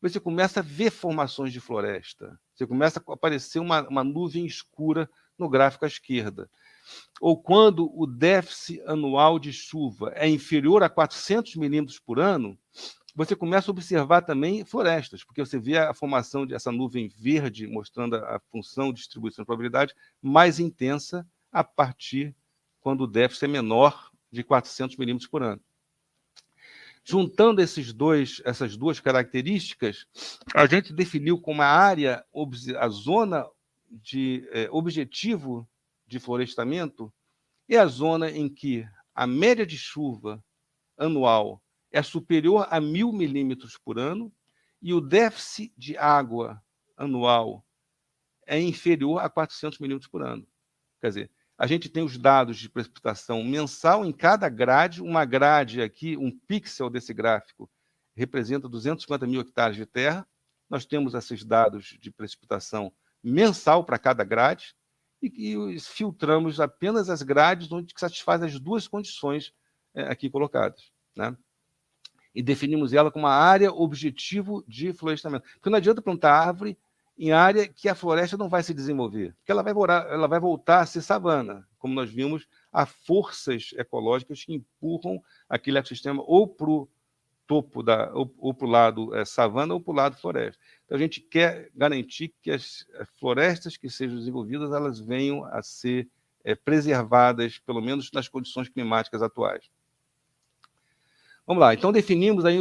você começa a ver formações de floresta. Você começa a aparecer uma nuvem escura no gráfico à esquerda. ou quando o déficit anual de chuva é inferior a 400 milímetros por ano, você começa a observar também florestas, porque você vê a formação dessa nuvem verde, mostrando a função de distribuição de probabilidade mais intensa a partir quando o déficit é menor de 400 milímetros por ano. Juntando essas duas características, a gente definiu como a zona de objetivo de florestamento é a zona em que a média de chuva anual é superior a 1.000 milímetros por ano e o déficit de água anual é inferior a 400 milímetros por ano. Quer dizer, a gente tem os dados de precipitação mensal em cada grade. Uma grade aqui, um pixel desse gráfico, representa 250 mil hectares de terra. Nós temos esses dados de precipitação mensal para cada grade e filtramos apenas as grades onde satisfaz as duas condições aqui colocadas, né? E definimos ela como uma área objetivo de florestamento. Porque não adianta plantar árvore em área que a floresta não vai se desenvolver, porque ela vai voltar a ser savana. Como nós vimos, há forças ecológicas que empurram aquele ecossistema ou para o topo, ou para o lado savana ou para o lado floresta. Então, a gente quer garantir que as florestas que sejam desenvolvidas, elas venham a ser preservadas, pelo menos nas condições climáticas atuais. Vamos lá, então definimos aí,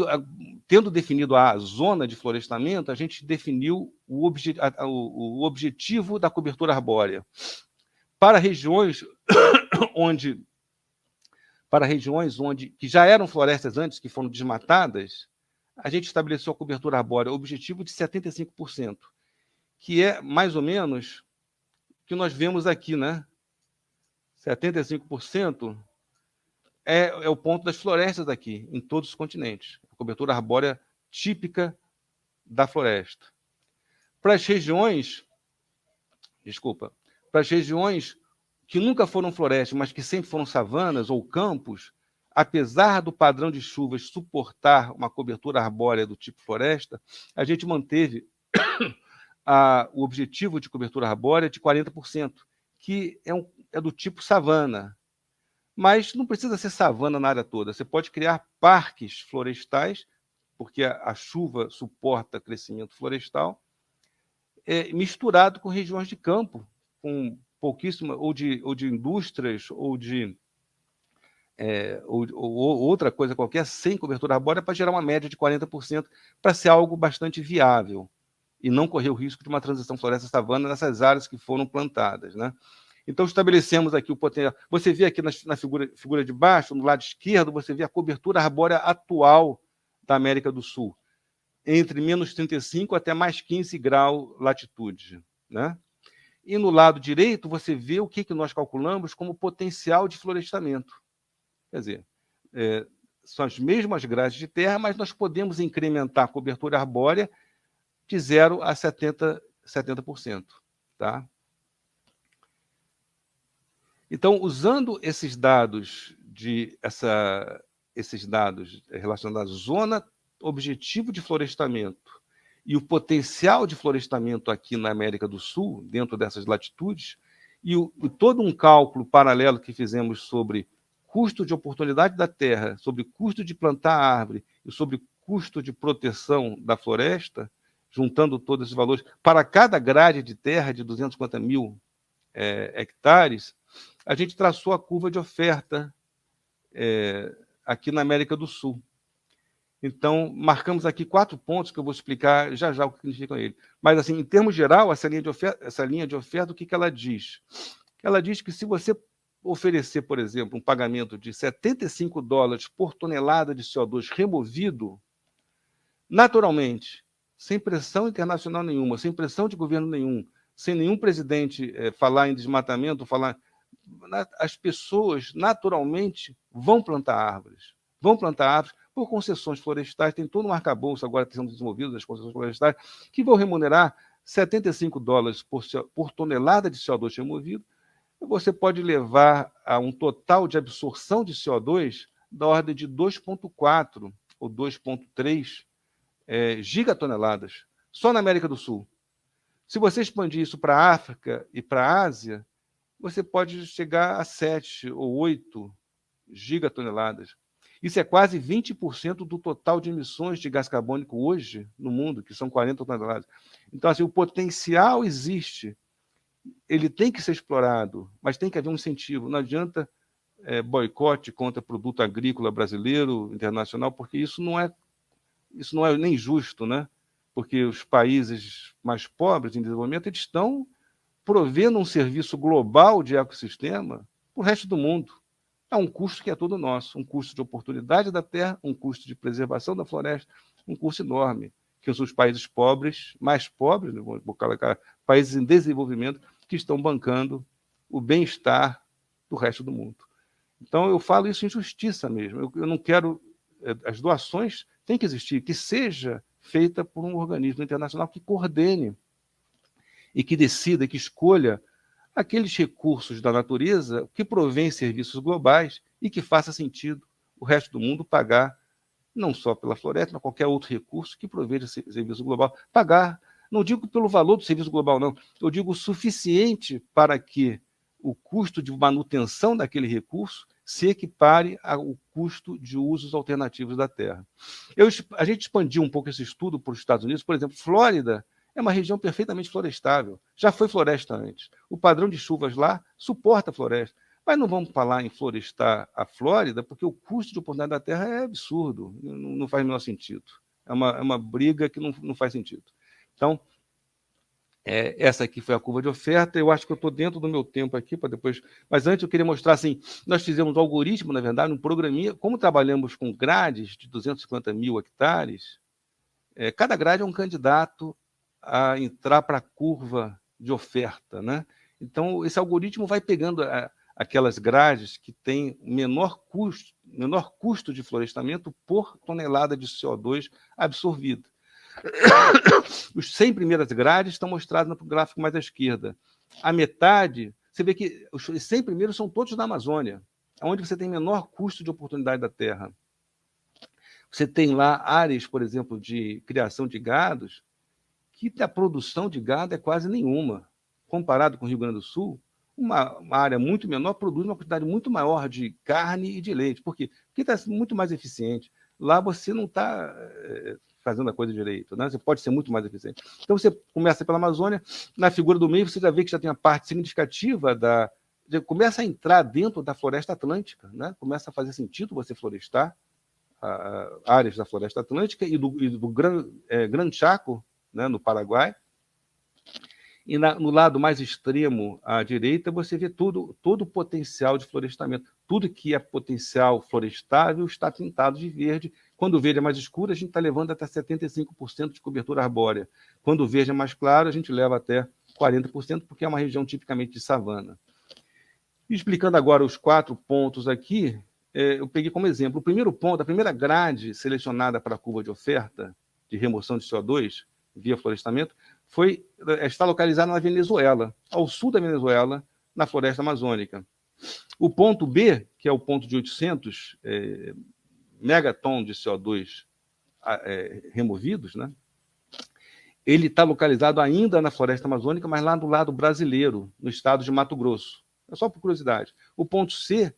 tendo definido a zona de florestamento, a gente definiu o objetivo da cobertura arbórea. Para regiões que já eram florestas antes, que foram desmatadas, a gente estabeleceu a cobertura arbórea objetivo de 75%, que é mais ou menos o que nós vemos aqui, né? 75%. É o ponto das florestas aqui, em todos os continentes. A cobertura arbórea típica da floresta. Para as regiões que nunca foram florestas, mas que sempre foram savanas ou campos, apesar do padrão de chuvas suportar uma cobertura arbórea do tipo floresta, a gente manteve o objetivo de cobertura arbórea de 40%, que é do tipo savana. Mas não precisa ser savana na área toda. Você pode criar parques florestais, porque a chuva suporta crescimento florestal, misturado com regiões de campo, com pouquíssima, ou de indústrias, ou outra coisa qualquer, sem cobertura arbórea, para gerar uma média de 40%, para ser algo bastante viável, e não correr o risco de uma transição floresta-savana nessas áreas que foram plantadas, né? Então, estabelecemos aqui o potencial. Você vê aqui na figura de baixo, no lado esquerdo, você vê a cobertura arbórea atual da América do Sul, entre menos 35 até mais 15 graus latitude, né? E no lado direito, você vê o que nós calculamos como potencial de florestamento. Quer dizer, são as mesmas grades de terra, mas nós podemos incrementar a cobertura arbórea de 0 a 70%, tá? Então, usando esses dados relacionados à zona objetivo de florestamento e o potencial de florestamento aqui na América do Sul, dentro dessas latitudes, e todo um cálculo paralelo que fizemos sobre custo de oportunidade da terra, sobre custo de plantar árvore e sobre custo de proteção da floresta, juntando todos esses valores, para cada grade de terra de 250 mil hectares, a gente traçou a curva de oferta aqui na América do Sul. Então, marcamos aqui 4 pontos que eu vou explicar já o que significam eles. Mas, assim, em termos geral, essa linha de oferta, o que ela diz? Ela diz que se você oferecer, por exemplo, um pagamento de $75 por tonelada de CO2 removido, naturalmente, sem pressão internacional nenhuma, sem pressão de governo nenhum, sem nenhum presidente falar em desmatamento, as pessoas naturalmente vão plantar árvores por concessões florestais. Tem todo um arcabouço agora sendo desenvolvido das concessões florestais que vão remunerar $75 por tonelada de CO2 removido. Você pode levar a um total de absorção de CO2 da ordem de 2,4 ou 2,3 gigatoneladas, só na América do Sul. Se você expandir isso para a África e para a Ásia, você pode chegar a 7 ou 8 gigatoneladas. Isso é quase 20% do total de emissões de gás carbônico hoje no mundo, que são 40 toneladas. Então, assim, o potencial existe, ele tem que ser explorado, mas tem que haver um incentivo. Não adianta boicote contra produto agrícola brasileiro, internacional, porque isso não é nem justo, né? Porque os países mais pobres em desenvolvimento, eles estão provendo um serviço global de ecossistema para o resto do mundo. É um custo que é todo nosso, um custo de oportunidade da terra, um custo de preservação da floresta, um custo enorme, que os países pobres, mais pobres, né, vou colocar, países em desenvolvimento, que estão bancando o bem-estar do resto do mundo. Então, eu falo isso em justiça mesmo. Eu não quero... As doações têm que existir, que seja feita por um organismo internacional que coordene e que decida, que escolha aqueles recursos da natureza que provêm serviços globais e que faça sentido o resto do mundo pagar, não só pela floresta, mas qualquer outro recurso que proveja serviço global. Pagar, não digo pelo valor do serviço global, não, eu digo o suficiente para que o custo de manutenção daquele recurso se equipare ao custo de usos alternativos da terra. A gente expandiu um pouco esse estudo para os Estados Unidos, por exemplo, Flórida é uma região perfeitamente florestável, já foi floresta antes. O padrão de chuvas lá suporta a floresta. Mas não vamos falar em florestar a Flórida, porque o custo de oportunidade da terra é absurdo, não faz o menor sentido. É uma briga que não faz sentido. Então, essa aqui foi a curva de oferta. Eu acho que eu estou dentro do meu tempo aqui para depois. Mas antes eu queria mostrar assim: nós fizemos um algoritmo, na verdade, um programinha. Como trabalhamos com grades de 250 mil hectares, cada grade é um candidato a entrar para a curva de oferta, né? Então, esse algoritmo vai pegando aquelas grades que têm menor custo de florestamento por tonelada de CO2 absorvida. Os 100 primeiras grades estão mostradas no gráfico mais à esquerda. A metade, você vê que os 100 primeiros são todos na Amazônia, onde você tem menor custo de oportunidade da terra. Você tem lá áreas, por exemplo, de criação de gados, que a produção de gado é quase nenhuma. Comparado com o Rio Grande do Sul, uma área muito menor produz uma quantidade muito maior de carne e de leite. Por quê? Porque está muito mais eficiente. Lá você não está fazendo a coisa direito, né? Você pode ser muito mais eficiente. Então você começa pela Amazônia, na figura do meio você já vê que já tem uma parte significativa começa a entrar dentro da floresta atlântica, né? Começa a fazer sentido você florestar áreas da floresta atlântica e do Gran Chaco, né, no Paraguai. E no lado mais extremo, à direita, você vê todo o potencial de florestamento. Tudo que é potencial florestável está pintado de verde. Quando o verde é mais escuro, a gente está levando até 75% de cobertura arbórea. Quando o verde é mais claro, a gente leva até 40%, porque é uma região tipicamente de savana. Explicando agora os 4 pontos aqui, eu peguei como exemplo. O primeiro ponto, a primeira grade selecionada para a curva de oferta de remoção de CO2 via florestamento está localizada na Venezuela, ao sul da Venezuela, na floresta amazônica. O ponto B, que é o ponto de 800 megaton de CO2 removidos, né? Ele está localizado ainda na floresta amazônica, mas lá do lado brasileiro, no estado de Mato Grosso. É só por curiosidade. O ponto C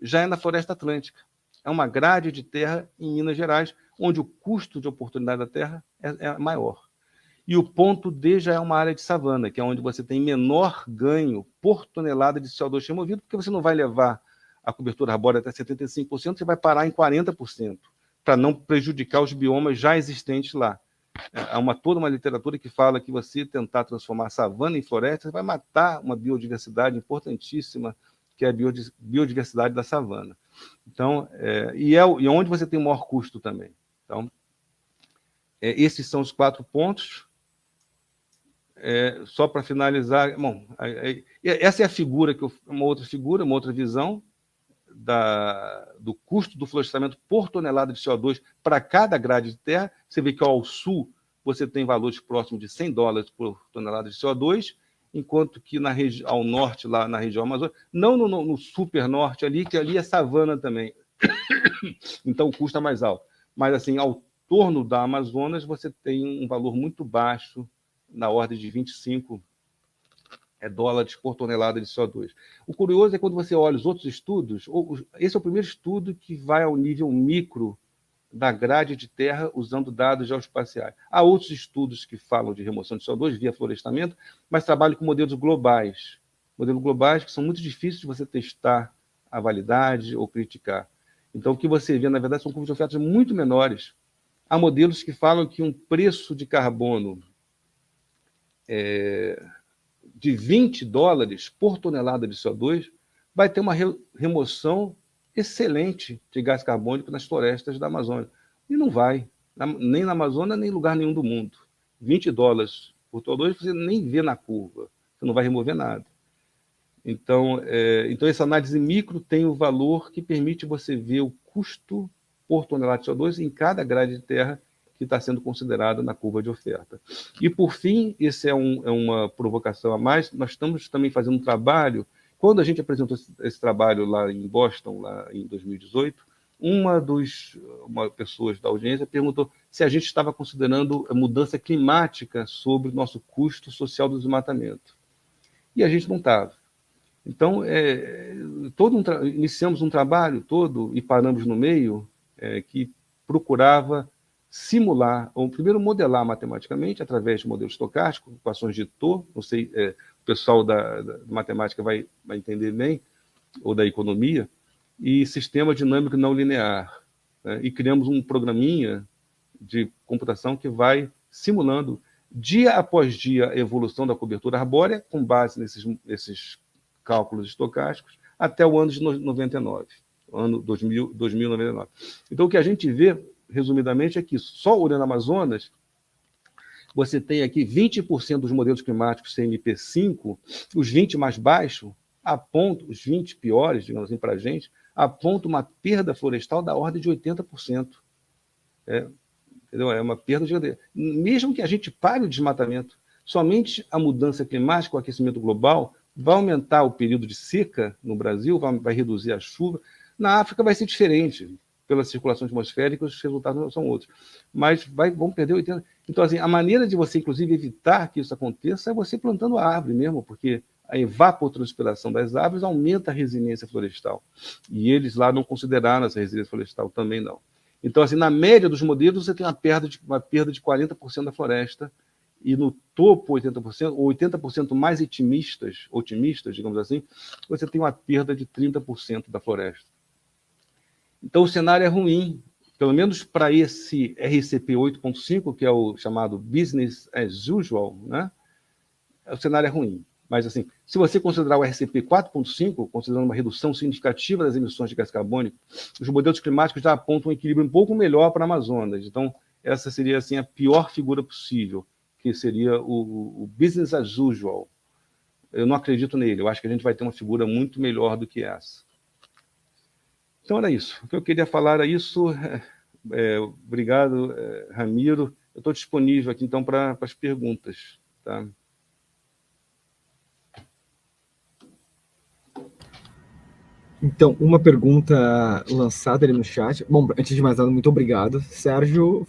já é na floresta atlântica. É uma grade de terra em Minas Gerais, onde o custo de oportunidade da terra é maior. E o ponto D já é uma área de savana, que é onde você tem menor ganho por tonelada de CO2 removido, porque você não vai levar a cobertura arbórea até 75%, você vai parar em 40%, para não prejudicar os biomas já existentes lá. Há toda uma literatura que fala que você tentar transformar a savana em floresta, você vai matar uma biodiversidade importantíssima, que é a biodiversidade da savana. Então, e onde você tem o maior custo também. Então, esses são os 4 pontos. Só para finalizar, bom, essa é a figura, uma outra visão do custo do florestamento por tonelada de CO2 para cada grade de terra. Você vê que ao sul você tem valores próximos de $100 por tonelada de CO2, enquanto que ao norte, lá na região amazônica, não no super norte ali, que ali é savana também. Então o custo é mais alto. Mas assim, ao torno da Amazonas, você tem um valor muito baixo, na ordem de 25 dólares por tonelada de CO2. O curioso é quando você olha os outros estudos, esse é o primeiro estudo que vai ao nível micro da grade de terra usando dados geoespaciais. Há outros estudos que falam de remoção de CO2 via florestamento, mas trabalham com modelos globais. Modelos globais que são muito difíceis de você testar a validade ou criticar. Então, o que você vê, na verdade, são curvas de ofertas muito menores. Há modelos que falam que um preço de carbono de $20 por tonelada de CO2 vai ter uma remoção excelente de gás carbônico nas florestas da Amazônia. E não vai, nem na Amazônia, nem em lugar nenhum do mundo. $20 por CO2 você nem vê na curva, você não vai remover nada. Então, essa análise micro tem o valor que permite você ver o custo por tonelada de CO2 em cada grade de terra que está sendo considerada na curva de oferta. E, por fim, esse é uma provocação a mais, nós estamos também fazendo um trabalho. Quando a gente apresentou esse trabalho lá em Boston, lá em 2018, uma pessoas da audiência perguntou se a gente estava considerando a mudança climática sobre o nosso custo social do desmatamento. E a gente não estava. Então, iniciamos um trabalho todo e paramos no meio que procurava simular, ou primeiro modelar matematicamente, através de modelos estocásticos, equações de Tor, não sei, o pessoal da matemática vai entender bem, ou da economia, e sistema dinâmico não linear. Né? E criamos um programinha de computação que vai simulando, dia após dia, a evolução da cobertura arbórea, com base nesses cálculos estocásticos, até o ano de 99, ano 2099. Então, o que a gente vê, resumidamente, é que só olhando Amazonas, você tem aqui 20% dos modelos climáticos CMP5, os 20 mais baixos, apontam, os 20 piores, digamos assim, para a gente, apontam uma perda florestal da ordem de 80%. Entendeu? É uma perda de... Mesmo que a gente pare o desmatamento, somente a mudança climática, o aquecimento global, vai aumentar o período de seca no Brasil, vai reduzir a chuva. Na África vai ser diferente, pela circulação atmosférica, os resultados são outros. Mas vão perder 80%. Então, assim, a maneira de você, inclusive, evitar que isso aconteça é você plantando árvore mesmo, porque a evapotranspiração das árvores aumenta a resiliência florestal. E eles lá não consideraram essa resiliência florestal, também não. Então, assim, na média dos modelos, você tem uma perda de 40% da floresta, e no topo 80%, ou 80% mais otimistas, digamos assim, você tem uma perda de 30% da floresta. Então, o cenário é ruim, pelo menos para esse RCP 8.5, que é o chamado Business as Usual, né? O cenário é ruim. Mas, assim, se você considerar o RCP 4.5, considerando uma redução significativa das emissões de gás carbônico, os modelos climáticos já apontam um equilíbrio um pouco melhor para a Amazonas. Então, essa seria, assim, a pior figura possível, que seria o business as usual. Eu não acredito nele, eu acho que a gente vai ter uma figura muito melhor do que essa. Então, era isso. O que eu queria falar era isso. Obrigado, Ramiro. Eu estou disponível aqui, então, para as perguntas. Tá? Então, uma pergunta lançada ali no chat. Bom, antes de mais nada, muito obrigado, Sérgio.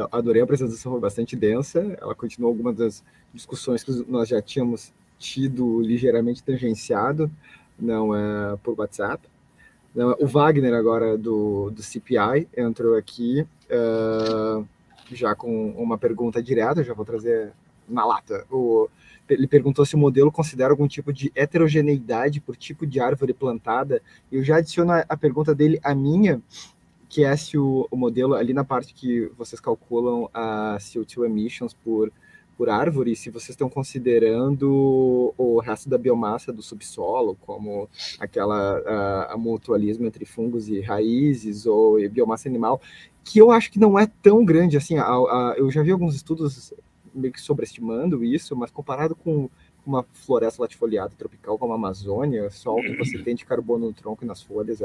Adorei a apresentação, foi bastante densa. Ela continuou algumas das discussões que nós já tínhamos tido ligeiramente tangenciado, não por WhatsApp. Não, o Wagner, agora do CPI, entrou aqui já com uma pergunta direta, já vou trazer na lata. Ele perguntou se o modelo considera algum tipo de heterogeneidade por tipo de árvore plantada. Eu já adiciono a pergunta dele à minha, que é se o modelo, ali na parte que vocês calculam a CO2 emissions por árvore, se vocês estão considerando o resto da biomassa do subsolo, como a mutualismo entre fungos e raízes, ou biomassa animal, que eu acho que não é tão grande assim. Eu já vi alguns estudos meio que sobreestimando isso, mas comparado com uma floresta latifoliada tropical como a Amazônia, só o que você tem de carbono no tronco e nas folhas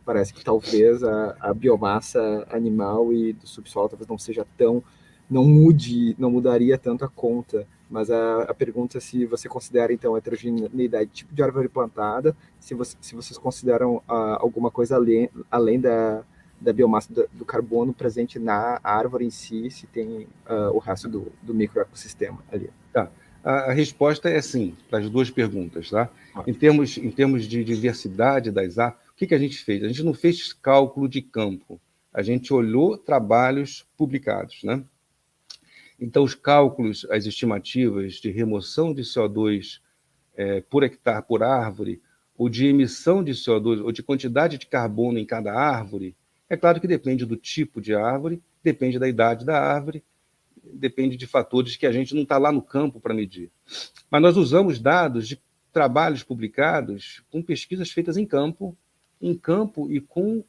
parece que talvez a biomassa animal e do subsolo talvez não seja tão, não mudaria tanto a conta. Mas a pergunta é se você considera, então, a heterogeneidade tipo de árvore plantada, se vocês consideram alguma coisa além da biomassa do carbono presente na árvore em si, se tem o resto do microecossistema ali. Tá. A resposta é sim, para as duas perguntas. Tá? Em termos de diversidade das árvores, o que a gente fez? A gente não fez cálculo de campo, a gente olhou trabalhos publicados. Né? Então, os cálculos, as estimativas de remoção de CO2 por hectare por árvore, ou de emissão de CO2, ou de quantidade de carbono em cada árvore, é claro que depende do tipo de árvore, depende da idade da árvore, depende de fatores que a gente não está lá no campo para medir. Mas nós usamos dados de trabalhos publicados com pesquisas feitas em campo e com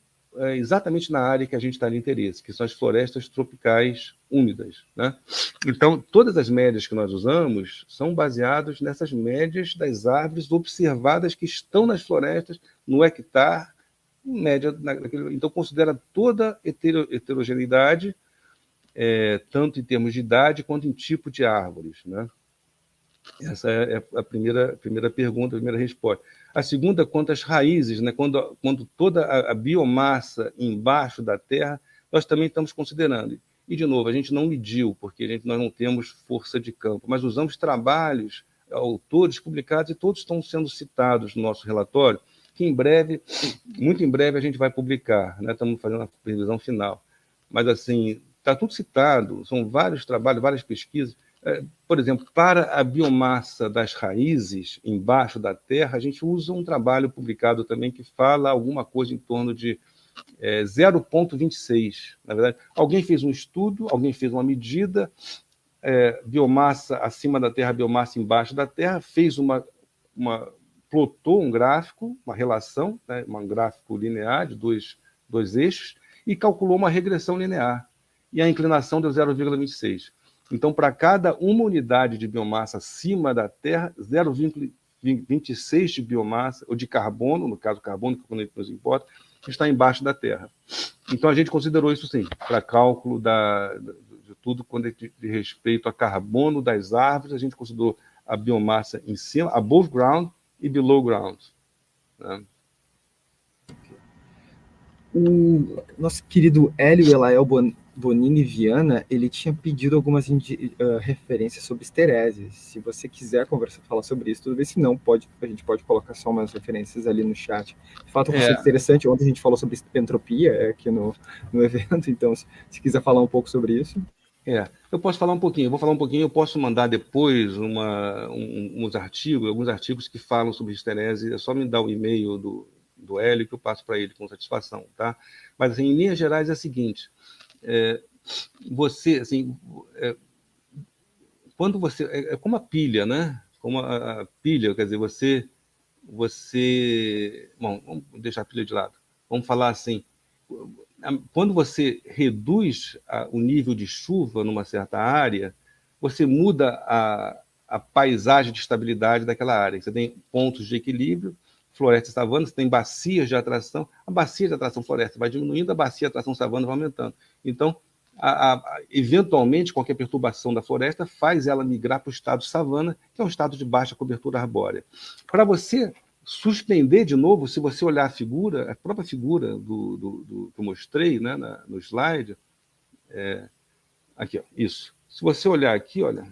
exatamente na área que a gente está de interesse, que são as florestas tropicais úmidas. Né? Então, todas as médias que nós usamos são baseadas nessas médias das árvores observadas que estão nas florestas, no hectare, média. Então, considera toda heterogeneidade, tanto em termos de idade quanto em tipo de árvores. Né? Essa é a primeira pergunta, a primeira resposta. A segunda, quanto às raízes, né? quando toda a biomassa embaixo da terra, nós também estamos considerando. E, de novo, a gente não mediu, porque nós não temos força de campo, mas usamos trabalhos, autores publicados, e todos estão sendo citados no nosso relatório, que em breve, muito em breve, a gente vai publicar. Né? Estamos fazendo a previsão final. Mas, assim, está tudo citado, são vários trabalhos, várias pesquisas. Por exemplo, para a biomassa das raízes embaixo da terra, a gente usa um trabalho publicado também que fala alguma coisa em torno de 0,26. Na verdade, alguém fez um estudo, alguém fez uma medida, biomassa acima da terra, biomassa embaixo da terra, fez plotou um gráfico, uma relação, né, um gráfico linear de dois eixos, e calculou uma regressão linear. E a inclinação deu 0,26. Então, para cada uma unidade de biomassa acima da Terra, 0,26 de biomassa, ou de carbono, no caso carbono, que quando nos importa, está embaixo da Terra. Então, a gente considerou isso sim, para cálculo de tudo quando é de respeito a carbono das árvores, a gente considerou a biomassa em cima, above ground e below ground. Né? O nosso querido Hélio Elael Bonini Viana, ele tinha pedido algumas referências sobre estereses. Se você quiser falar sobre isso, tudo bem. Se não, a gente pode colocar só umas referências ali no chat. De fato, é um conceito interessante. Ontem a gente falou sobre entropia aqui no evento, então, se quiser falar um pouco sobre isso. Eu posso falar um pouquinho, eu posso mandar depois alguns artigos que falam sobre esterese, é só me dar o e-mail do Hélio que eu passo para ele com satisfação, tá? Mas, assim, em linhas gerais, é o seguinte, quando você... É como a pilha, né? Como a pilha, quer dizer, Bom, vamos deixar a pilha de lado. Vamos falar assim, quando você reduz o nível de chuva numa certa área, você muda a paisagem de estabilidade daquela área. Você tem pontos de equilíbrio, floresta e savana, você tem bacias de atração. A bacia de atração floresta vai diminuindo, a bacia de atração savana vai aumentando. Então, eventualmente, qualquer perturbação da floresta faz ela migrar para o estado savana, que é um estado de baixa cobertura arbórea. Para você suspender de novo, se você olhar a própria figura que eu mostrei, né, no slide, aqui, ó, isso. Se você olhar aqui, olha.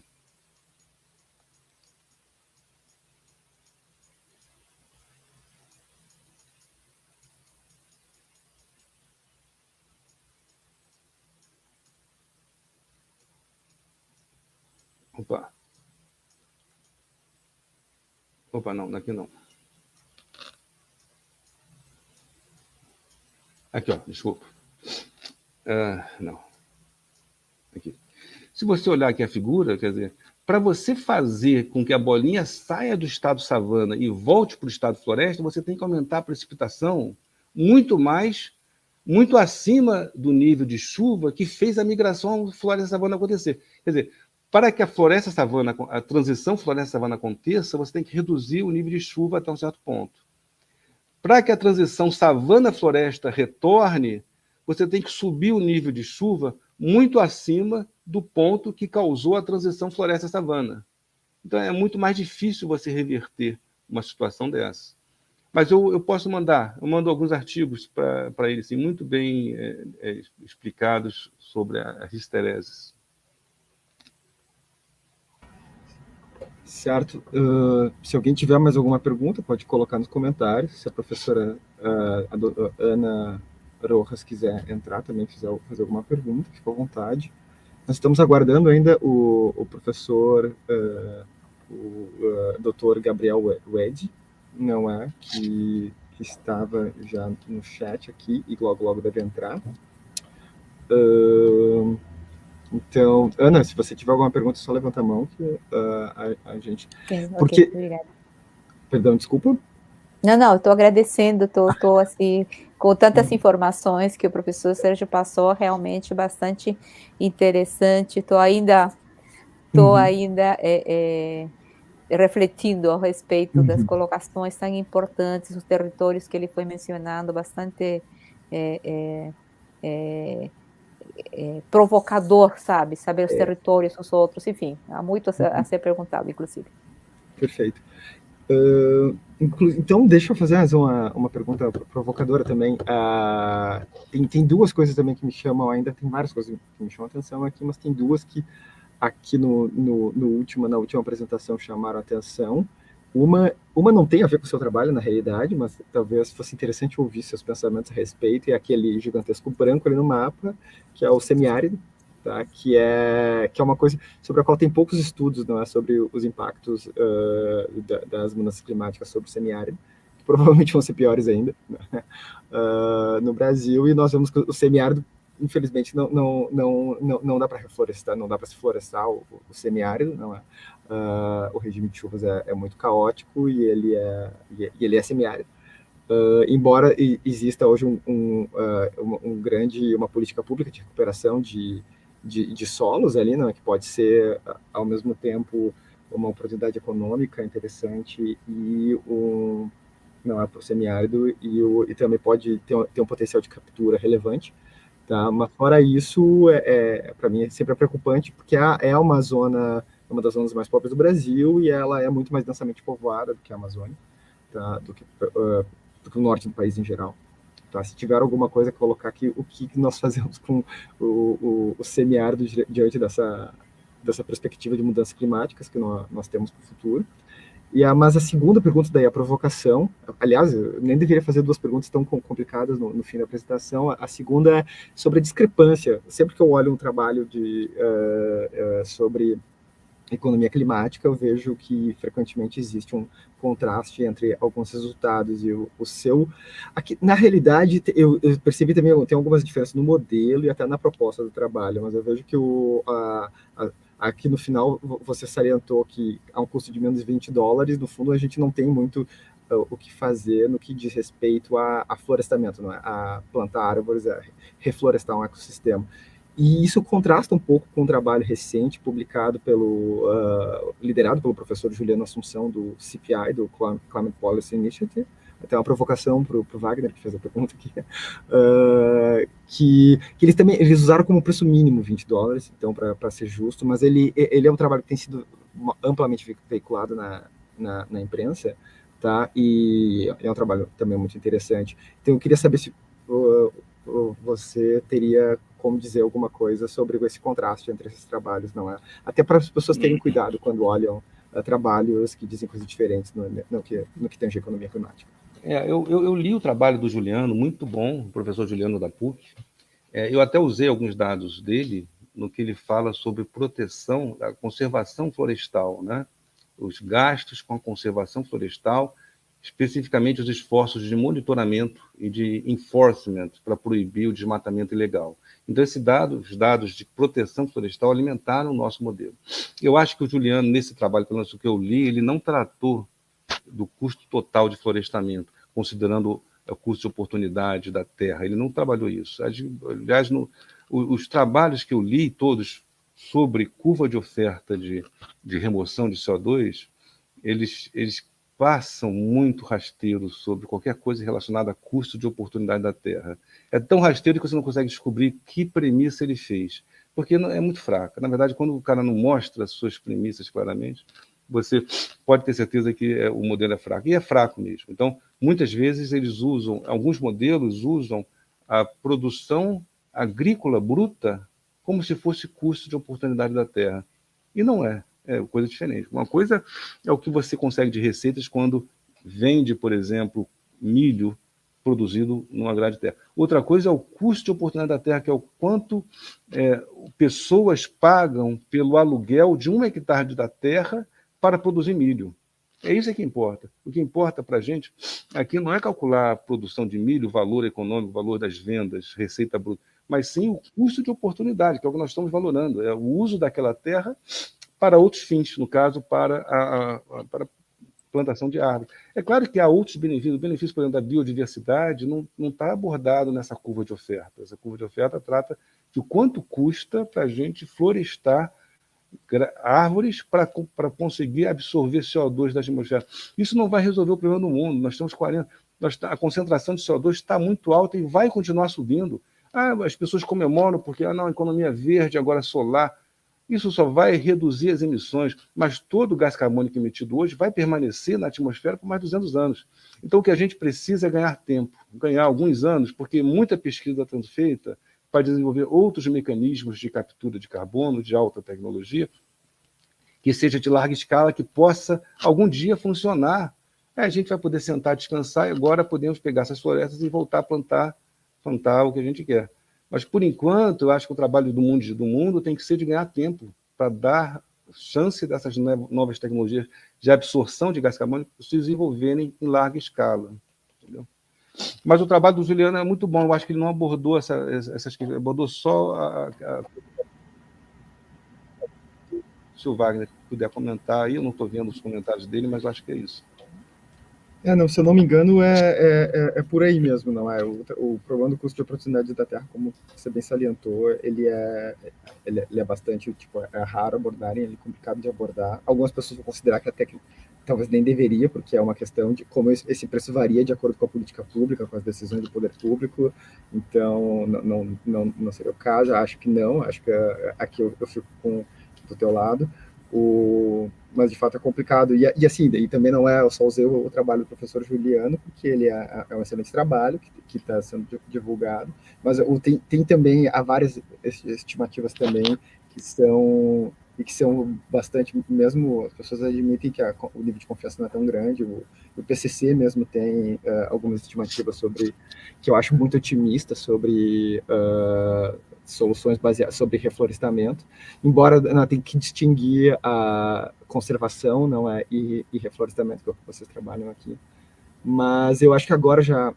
Opa, não, daqui não. Aqui, ó, desculpa. Não. Aqui. Se você olhar aqui a figura, quer dizer, para você fazer com que a bolinha saia do estado savana e volte para o estado floresta, você tem que aumentar a precipitação muito acima do nível de chuva que fez a migração floresta-savana acontecer. Quer dizer, para que a transição floresta-savana aconteça, você tem que reduzir o nível de chuva até um certo ponto. Para que a transição savana-floresta retorne, você tem que subir o nível de chuva muito acima do ponto que causou a transição floresta-savana. Então, é muito mais difícil você reverter uma situação dessa. Mas eu mando alguns artigos para ele, assim, muito bem explicados sobre as histereses. Certo. Se alguém tiver mais alguma pergunta, pode colocar nos comentários. Se a professora Ana Rojas quiser entrar também, quiser fazer alguma pergunta, fica à vontade. Nós estamos aguardando ainda o professor, o Dr. Gabriel Wedi, não é? Que estava já no chat aqui e logo deve entrar. Então, Ana, se você tiver alguma pergunta, só levanta a mão que a gente... Sim, porque... ok, obrigada. Perdão, desculpa. Não, estou agradecendo, estou assim, com tantas informações que o professor Sérgio passou, realmente bastante interessante. Estou ainda refletindo a respeito das colocações tão importantes, os territórios que ele foi mencionando, bastante provocador, sabe? Saber os territórios, os outros, enfim, há muito a ser perguntado, inclusive. Perfeito. Então, deixa eu fazer mais uma pergunta provocadora também. Tem duas coisas também que me chamam, ainda tem várias coisas que me chamam a atenção aqui, mas tem duas que aqui na última apresentação chamaram a atenção. Uma não tem a ver com o seu trabalho, na realidade, mas talvez fosse interessante ouvir seus pensamentos a respeito, e aquele gigantesco branco ali no mapa, que é o semiárido, tá? que é uma coisa sobre a qual tem poucos estudos, não é? Sobre os impactos das mudanças climáticas sobre o semiárido, que provavelmente vão ser piores ainda, né? No Brasil, e nós vemos que o semiárido, infelizmente, não dá para reflorestar, não dá para se florestar o semiárido, não é? O regime de chuvas é muito caótico e ele é semiárido. Embora exista hoje uma política pública de recuperação de solos ali, né, que pode ser, ao mesmo tempo, uma oportunidade econômica interessante e não é para o semiárido e também pode ter um potencial de captura relevante. Tá? Mas fora isso, para mim, sempre é preocupante, porque é uma das zonas mais pobres do Brasil e ela é muito mais densamente povoada do que a Amazônia, tá? do que o norte do país em geral. Tá? Se tiver alguma coisa a colocar aqui, o que nós fazemos com o semiárido diante dessa perspectiva de mudanças climáticas que nós temos para o futuro. Mas a segunda pergunta daí, a provocação, aliás, eu nem deveria fazer duas perguntas tão complicadas no fim da apresentação. A segunda é sobre a discrepância. Sempre que eu olho um trabalho sobre economia climática, eu vejo que frequentemente existe um contraste entre alguns resultados e o seu... Aqui, na realidade, eu percebi também, tem algumas diferenças no modelo e até na proposta do trabalho, mas eu vejo que aqui no final você salientou que há um custo de menos de $20, no fundo a gente não tem muito o que fazer no que diz respeito a florestamento, não é? A plantar árvores, a reflorestar um ecossistema. E isso contrasta um pouco com um trabalho recente publicado liderado pelo professor Juliano Assunção do CPI, do Climate Policy Initiative, até uma provocação para o Wagner, que fez a pergunta aqui, que eles usaram como preço mínimo $20, então, para ser justo, mas ele é um trabalho que tem sido amplamente veiculado na imprensa, tá? E é um trabalho também muito interessante. Então, eu queria saber se você teria como dizer alguma coisa sobre esse contraste entre esses trabalhos, não é? Até para as pessoas terem cuidado quando olham trabalhos que dizem coisas diferentes no que tange a economia climática. Eu li o trabalho do Juliano, muito bom, o professor Juliano da PUC. Eu até usei alguns dados dele no que ele fala sobre proteção, a conservação florestal, né? Os gastos com a conservação florestal, especificamente os esforços de monitoramento e de enforcement para proibir o desmatamento ilegal. Então, os dados de proteção florestal alimentaram o nosso modelo. Eu acho que o Juliano, nesse trabalho, pelo menos o que eu li, ele não tratou do custo total de florestamento, considerando o custo de oportunidade da terra. Ele não trabalhou isso. Aliás, os trabalhos que eu li, todos sobre curva de oferta de remoção de CO2, eles passam muito rasteiro sobre qualquer coisa relacionada a custo de oportunidade da terra. É tão rasteiro que você não consegue descobrir que premissa ele fez, porque é muito fraca. Na verdade, quando o cara não mostra as suas premissas claramente, você pode ter certeza que o modelo é fraco. E é fraco mesmo. Então, muitas vezes, alguns modelos usam a produção agrícola bruta como se fosse custo de oportunidade da terra. E não é. é coisa diferente. Uma coisa é o que você consegue de receitas quando vende, por exemplo, milho produzido numa grade de terra. Outra coisa é o custo de oportunidade da terra, que é o quanto pessoas pagam pelo aluguel de 1 hectare da terra para produzir milho. É isso que importa. O que importa para a gente aqui não é calcular a produção de milho, o valor econômico, o valor das vendas, receita bruta, mas sim o custo de oportunidade, que é o que nós estamos valorando. É o uso daquela terra para outros fins, no caso, para a plantação de árvores. É claro que há outros benefícios. O benefício, por exemplo, da biodiversidade não está abordado nessa curva de oferta. Essa curva de oferta trata de o quanto custa para a gente florestar árvores para conseguir absorver CO2 da atmosfera. Isso não vai resolver o problema do mundo. Nós temos 40... a concentração de CO2 está muito alta e vai continuar subindo. As pessoas comemoram porque não, economia verde, agora solar. Isso só vai reduzir as emissões, mas todo o gás carbônico emitido hoje vai permanecer na atmosfera por mais 200 anos. Então, o que a gente precisa é ganhar tempo, ganhar alguns anos, porque muita pesquisa está sendo feita para desenvolver outros mecanismos de captura de carbono, de alta tecnologia, que seja de larga escala, que possa algum dia funcionar. A gente vai poder sentar, descansar, e agora podemos pegar essas florestas e voltar a plantar o que a gente quer. Mas, por enquanto, eu acho que o trabalho do mundo tem que ser de ganhar tempo, para dar chance dessas novas tecnologias de absorção de gás carbônico se desenvolverem em larga escala. Entendeu? Mas o trabalho do Juliano é muito bom. Eu acho que ele não abordou essas questões, abordou só Se o Wagner puder comentar aí, eu não estou vendo os comentários dele, mas eu acho que é isso. Não, se eu não me engano, é por aí mesmo, não é? O problema do custo de oportunidade da Terra, como você bem salientou, ele é bastante, tipo, é raro abordarem, ele é complicado de abordar. Algumas pessoas vão considerar que até que talvez nem deveria, porque é uma questão de como esse preço varia de acordo com a política pública, com as decisões do poder público, então não seria o caso, acho que não, acho que aqui eu fico do teu lado. Mas de fato é complicado, e assim, daí também não é só usei o trabalho do professor Juliano, porque ele é um excelente trabalho que está sendo divulgado, mas tem também, há várias estimativas também que são bastante, mesmo as pessoas admitem que o nível de confiança não é tão grande, o PCC mesmo tem algumas estimativas que eu acho muito otimista sobre soluções baseadas sobre reflorestamento, embora tem que distinguir a conservação não é, e reflorestamento, que é o que vocês trabalham aqui. Mas eu acho que agora já...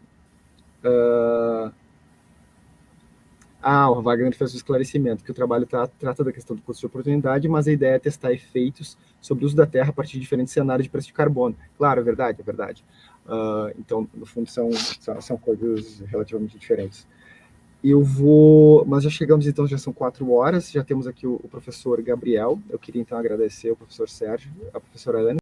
o Wagner fez o esclarecimento, que o trabalho trata da questão do custo de oportunidade, mas a ideia é testar efeitos sobre o uso da terra a partir de diferentes cenários de preço de carbono. Claro, é verdade. Então, no fundo, são coisas relativamente diferentes. Mas já chegamos, então, já são 4 horas, já temos aqui o professor Gabriel, eu queria, então, agradecer ao professor Sérgio, a professora Ana,